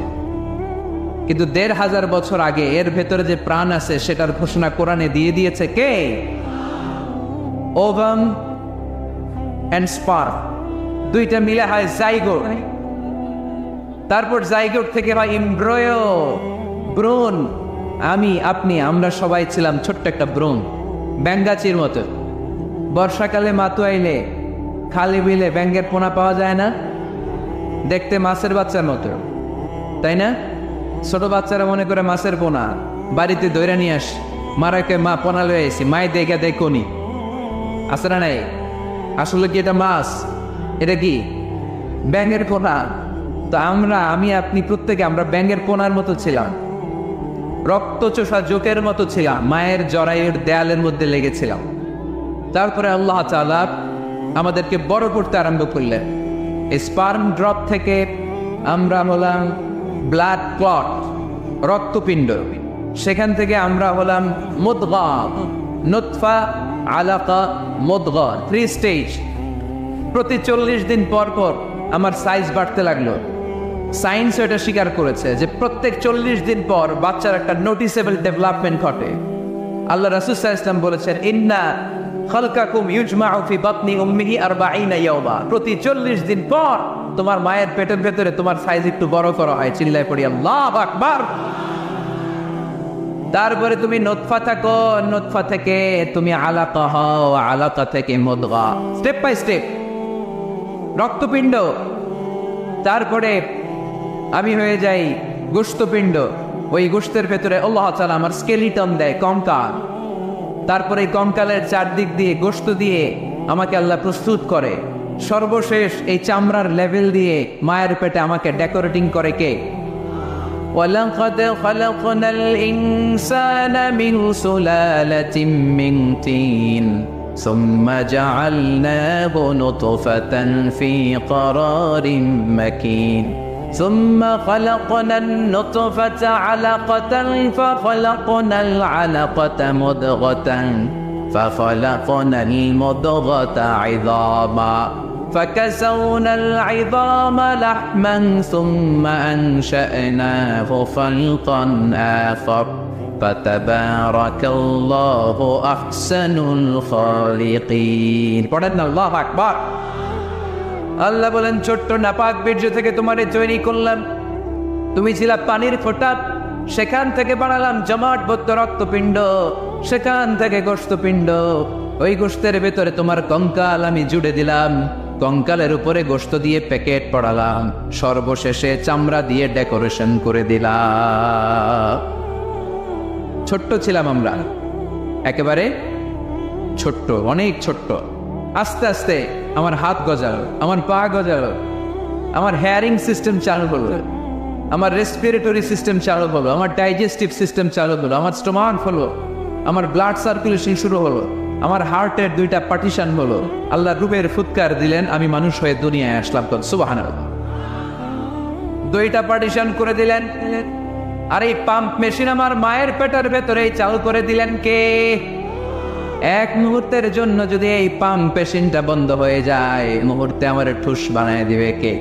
কিন্তু ১৫০০ বছর আগে এর ভেতরে যে প্রাণ আছে সেটার ঘোষণা কোরআনে দিয়ে দিয়েছে কে? ওভাম এন্ড স্পার্ম, দুইটা মিলে হয় জাইগোট। তারপর জাইগোট থেকে হয় এমব্রয়ো, ভ্রূণ। আমি, আপনি, আমরা সবাই ছিলাম ছোট্ট একটা ভ্রূণ, ব্যাঙ্গাচির মতো। বর্ষাকালে মাতু আইলে খালি বিলে ব্যাঙ্গের পোনা পাওয়া যায় না? দেখতে মাছের বাচ্চার মতো, তাই না? ছোট বাচ্চারা মনে করে মাছের পোনা, বাড়িতে দৈরা নিয়ে আস, মারাকে মা পোনা লয়ে আসি, মাই দেখে দেয় কোনি আছে না নাই? আসলে কি এটা মাছ? এটা কি ব্যাঙের পোনা? তো আমরা, আমি, আপনি, প্রত্যেকে আমরা ব্যাঙের পোনার মতো ছিলাম, রক্তচোষা জোকের মতো ছিলাম, মায়ের জরায়ুর দেয়ালের মধ্যে লেগেছিলাম। তারপরে আল্লাহ তাআলা আমাদেরকে বড় করতে আরম্ভ করলেন। স্পার্ম ড্রপ থেকে আমরা হলাম ব্লাড ক্লট, রক্তপিণ্ড। সেখান থেকে আমরা হলাম মুদগা, নুতফা, আলাকা, মুদগা, 3 স্টেজ। প্রতি 40 দিন পর পর আমার সাইজ বাড়তে লাগলো। সায়েন্স এটা স্বীকার করেছে যে প্রত্যেক 40 দিন পর বাচ্চার একটা নোটিসেবল ডেভেলপমেন্ট ঘটে। আল্লাহ রাসূল সাল্লাল্লাহু আলাইহি ওয়াসাল্লাম বলেছেন, ইন্না খালকাকুম ইউজমাউ ফি বাতনি উম্মিহি 40 ইয়াওমা। প্রতি 40 দিন পর তোমার মায়ের পেটের ভেতরে তোমার সাইজ একটু বড় করা হয়। চিল্লায় পড়ি আল্লাহু আকবার। তারপরে তুমি নুতফা থাকো, নুতফা থেকে তুমি আলাকা হও, আলাকা থেকে মুদগা, স্টেপ বাই স্টেপ রক্তপিণ্ড। তারপরে আমি হয়ে যাই গোশতপিণ্ড। ওই গোশতের ভেতরে আল্লাহ তাআলা আমার স্কেলিটন দেয়, কঙ্কাল। তারপরে এই কঙ্কালের চারদিক দিয়ে গোশত দিয়ে আমাকে আল্লাহ প্রস্তুত করে। সর্বশেষ এই চামড়ার লেভেল দিয়ে মায়ের পেটে আমাকে ডেকোরেটিং করে কে? ওয়ালাকাদ খালাকনাল ইনসানা মিন সুলালাতিন মিন তিন সুম্মা জাআলনাহু নুতফাতান ফি ক্বারারিন মাকিন ثم خلقنا النطفة علقة فخلقنا العلقة مضغة فخلقنا المضغة عظاما فكسونا العظام لحما ثم أنشأناه خلقا آخر فتبارك الله أحسن الخالقين. পড়েন আল্লাহু আকবার। আল্লাহ বলেন, ছোট্ট নাপাক বীর্য থেকে তোমারে তৈরি করলাম। তুমি ছিলা পানির ফোঁটা, সেখান থেকে বানালাম জমাটবদ্ধ রক্তপিণ্ড, সেখান থেকে গোশতপিণ্ড। ওই গোশতের ভেতরে তোমার কঙ্কাল আমি জুড়ে দিলাম, কঙ্কালের উপরে গোশত দিয়ে প্যাকেট পড়ালাম, সর্বশেষে চামড়া দিয়ে ডেকোরেশন করে দিলাম। ছোট্ট ছিলাম আমরা, একেবারে ছোট্ট, অনেক ছোট্ট। আস্তে আস্তে আমার হাত গজালো, আমার পা গজালো, আমার হেয়ারিং সিস্টেম চালু হলো, আমার রেসপিরেটরি সিস্টেম চালু হলো, আমার ডাইজেস্টিভ সিস্টেম চালু হলো, আমার স্টোমাক হলো, আমার ব্লাড সার্কুলেশন শুরু হলো, আমার হার্টের 2টা পার্টিশন হলো। আল্লাহ রূপের ফুৎকার দিলেন, আমি মানুষ হয়ে দুনিয়ায় আসলাম। সুবহানাল্লাহ। 2টা পার্টিশন করে দিলেন। আর এই পাম্প মেশিন আমার মায়ের পেটের ভেতরেই চালু করে দিলেন কে? এক মুহূর্তের জন্য যদি এই পাম্প মেশিনটা বন্ধ হয়ে যায়, মুহূর্তে আমার ঠুস বানায় দিবে কে?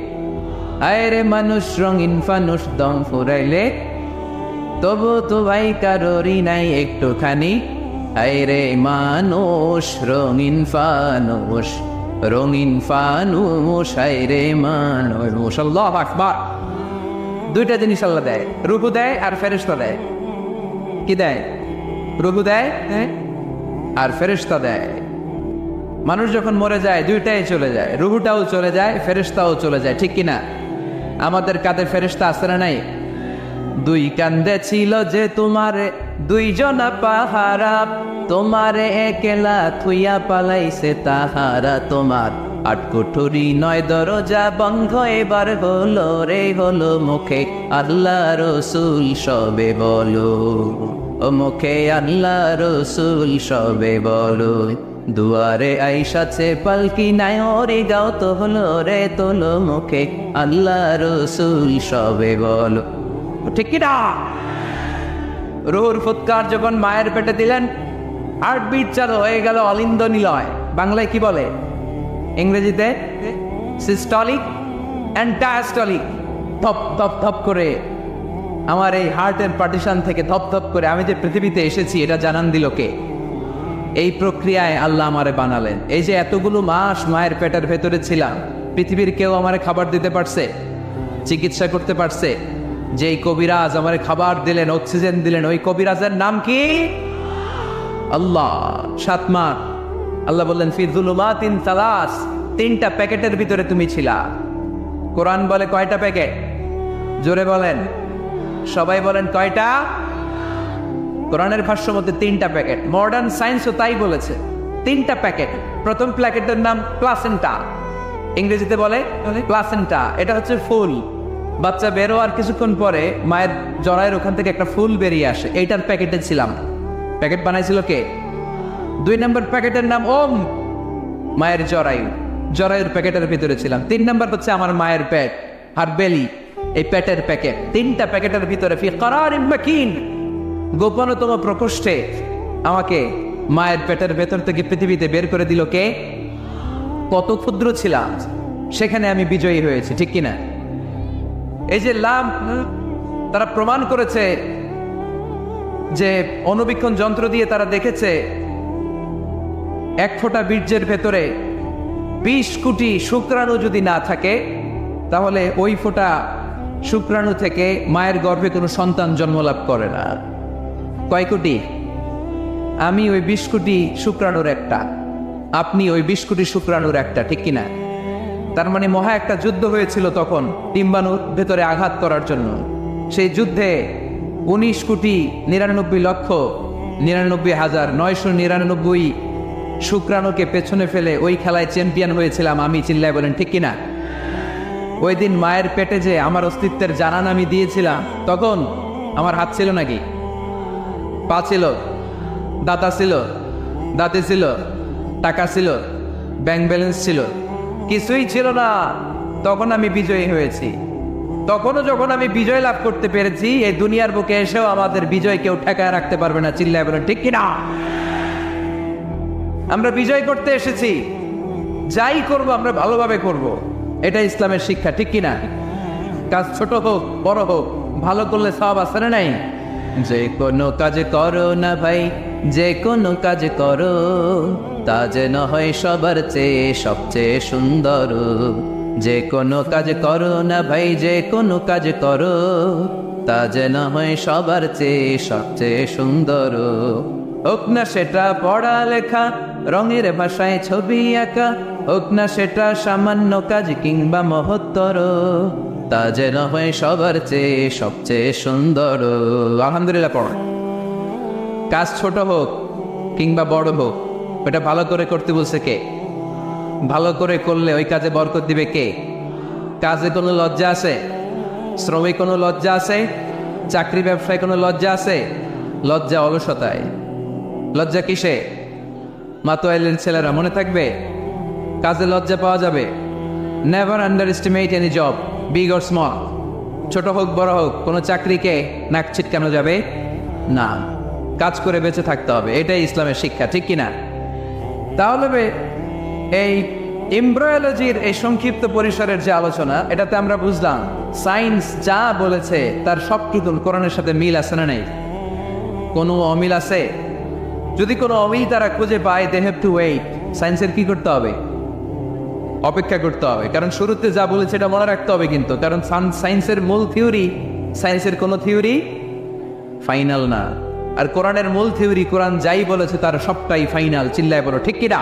আরে মানুষ রঙিন ফানুষ দম ফুরাইলে তবু তো ভাই কারোরই নাই একটুখানি। আরে মানুষ রঙিন ফানুষ, রঙিন ফানুষ, আরে মানুষ। আল্লাহু আকবার। 2টা জিনিস আল্লাহ দেয়, রূহ দেয় আর ফেরেশতা দেয়। কি দেয়? রূহ দেয় আর ফেরেশতা দেয়। মানুষ যখন মরে যায় 2টাই চলে যায়, রূহটাও চলে যায়, ফেরেশতাও চলে যায়, ঠিক কিনা? আমাদের কাঁধে ফেরেশতা আছে না নাই? 2 কান্দে ছিল যে তোমারে 2 জনা পাহারা, তোমারে একলা থুইয়া পালাইছে তাহারা। তোমার 8 কুঠুরি 9 দরজা বন্ধ এবার হলো রে, হলো মুখে আল্লাহ রসুল সবে বলো, ও মুখে আল্লাহ রসুল সবে বলো। দুয়ারে আইসাছে পালকি নাই ওরে, গাও তো হলো রে তোলো, মুখে আল্লাহ রসুল সবে বলো। ঠিক কিনা? রুহুর ফুৎকার যখন মায়ের পেটে দিলেন, হার্টবিট চালু হয়ে গেল অলিন্দ নিলয়। বাংলায় কি বলে, ইংরেজিতে সিস্টলিক অ্যান্ড ডায়াস্টলিক। ধপ ধপ ধপ করে আমার এই হার্টের পার্টিশন থেকে ধপ ধপ করে আমি যে পৃথিবীতে এসেছি এটা জানান দিল কে? এই প্রক্রিয়ায় আল্লাহ আমারে বানালেন। এই যে এতগুলো মাস মায়ের পেটের ভেতরে ছিলাম, পৃথিবীর কেউ আমারে খাবার দিতে পারছে, চিকিৎসা করতে পারছে? যেই কবিরাজ আমারে খাবার দিলেন, অক্সিজেন দিলেন, ওই কবিরাজের নাম কি? আল্লাহ। 7 মাস আল্লাহ বললেন ফি যুলুমাতিন সালাস, 3টা প্যাকেটের ভিতরে তুমি ছিলা। কোরআন বলে কয়টা প্যাকেট? জোরে বলেন, সবাই বলেন কয়টা? কোরআনের ভাষ্য মতে 3টা প্যাকেট। মডার্ন সায়েন্সও তাই বলেছে, 3টা প্যাকেট। প্রথম প্যাকেটের নাম প্লাসেন্টা, ইংরেজিতে বলে প্লাসেন্টা। এটা হচ্ছে ফুল। বাচ্চা বেরো আর কিছুক্ষণ পরে মায়ের জরায়ের ওখান থেকে একটা ফুল বেরিয়ে আসে, এইটার প্যাকেটে ছিলাম। প্যাকেট বানাইছিল কে? 2 নম্বর প্যাকেটের নাম ওম, মায়ের জরায়ু, জরায়ুর প্যাকেটের ভিতরে ছিলাম। 3 নম্বর হচ্ছে আমার মায়ের পেট, আর বেলি, এই পেটের প্যাকেট। 3টা প্যাকেটের ভিতরে ফি করারিন মাকিন, গোপনতম প্রকোষ্ঠে আমাকে মায়ের পেটের ভেতর থেকে পৃথিবীতে বের করে দিল কে? কত ক্ষুদ্র ছিলাম, সেখানে আমি বিজয়ী হয়েছি, ঠিক কিনা? এই যে লাম, তারা প্রমাণ করেছে যে অণুবীক্ষণ যন্ত্র দিয়ে তারা দেখেছে 1 ফোঁটা বীর্যের ভেতরে 20 কোটি শুক্রাণু যদি না থাকে, তাহলে ওই ফোঁটা শুক্রাণু থেকে মায়ের গর্ভে কোনো সন্তান জন্মলাভ করে না। কয় কোটি? আমি ওই 20 কোটি শুক্রাণুর একটা, আপনি ওই 20 কোটি শুক্রাণুর একটা, ঠিক কিনা? তার মানে মহা একটা যুদ্ধ হয়েছিল তখন ডিম্বাণুর ভেতরে আঘাত করার জন্য। সেই যুদ্ধে 19,99,99,999 শুক্রাণুকে পেছনে ফেলে ওই খেলায় চ্যাম্পিয়ন হয়েছিলাম আমি। চিল্লায় বলেন ঠিক কিনা? ওই দিন মায়ের পেটে যে আমার অস্তিত্বের জানান আমি দিয়েছিলাম, তখন আমার হাত ছিল নাকি? পা ছিল? দাঁতা ছিল? দাঁতে ছিল? টাকা ছিল? ব্যাংক ব্যালেন্স ছিল? কিছুই ছিল না। তখন আমি বিজয়ী হয়েছি। তখনও যখন আমি বিজয় লাভ করতে পেরেছি, এই দুনিয়ার বুকে এসেও আমাদের বিজয় কেউ ঠেকায় রাখতে পারবে না। চিল্লায় বলেন ঠিক কিনা? আমরা বিজয় করতে এসেছি, যাই করব আমরা ভালোভাবে করব, এটা ইসলামের শিক্ষা, ঠিক কিনা? কাজ ছোট হোক বড় হোক, ভালো করলে সওয়াব আছে না নাই? যে কোনো কাজ করো না ভাই, যে কোনো কাজ করো, তা যেন হয় সবার চেয়ে সবচেয়ে সুন্দর। যে কোনো কাজ করো না ভাই, যে কোনো কাজ করো, তা যেন হয় সবার চেয়ে সবচেয়ে সুন্দর। হোক না সেটা পড়ালেখা, রঙের ভাষায় ছবি আঁকা, হোক না সেটা সামান্য কাজ কিংবা মহত্তর, তা যেন হয় সবার চেয়ে সবচেয়ে সুন্দর। আলহামদুলিল্লাহ পড়ো। কাজ ছোট হোক কিংবা বড় হোক, ওটা ভালো করে করতে বলছে কে? ভালো করে করলে ওই কাজে বরকত দিবে কে? কাজে কোনো লজ্জা আছে? শ্রমে কোনো লজ্জা আছে? চাকরি ব্যবসায় কোনো লজ্জা আছে? লজ্জা অলসতায়। লজ্জা কিসে? মাতোয়াইলের ছেলেরা মনে থাকবে, কাজে লজ্জা পাওয়া যাবে। Never under estimate any job, big or small. ছোট হোক বড় হোক, কোনো চাকরিকে নাক ছিটকানো যাবে না। কাজ করে বেঁচে থাকতে হবে, এটাই ইসলামের শিক্ষা, ঠিক কিনা? তাহলে এই এমব্রায়োলজির এই সংক্ষিপ্ত পরিসরের যে আলোচনা, এটাতে আমরা বুঝলাম সায়েন্স যা বলেছে তার সবটুকু কোরআনের সাথে মিল আছে না নেই? কোনো অমিল আছে? যদি কোনো অমিল তারা খুঁজে পায়, দে হ্যাভ টু ওয়েট। সায়েন্সের কি করতে হবে? অপেক্ষা করতে হবে। কারণ শুরুতে যা বলেছে এটা মনে রাখতে হবে কিন্তু, কারণ সায়েন্সের মূল থিওরি, সায়েন্সের কোনো থিওরি ফাইনাল না। আর কোরআনের মূল থিওরি, কোরআন যাই বলেছে তার সবটাই ফাইনাল। চিল্লায় বলো ঠিক কিনা?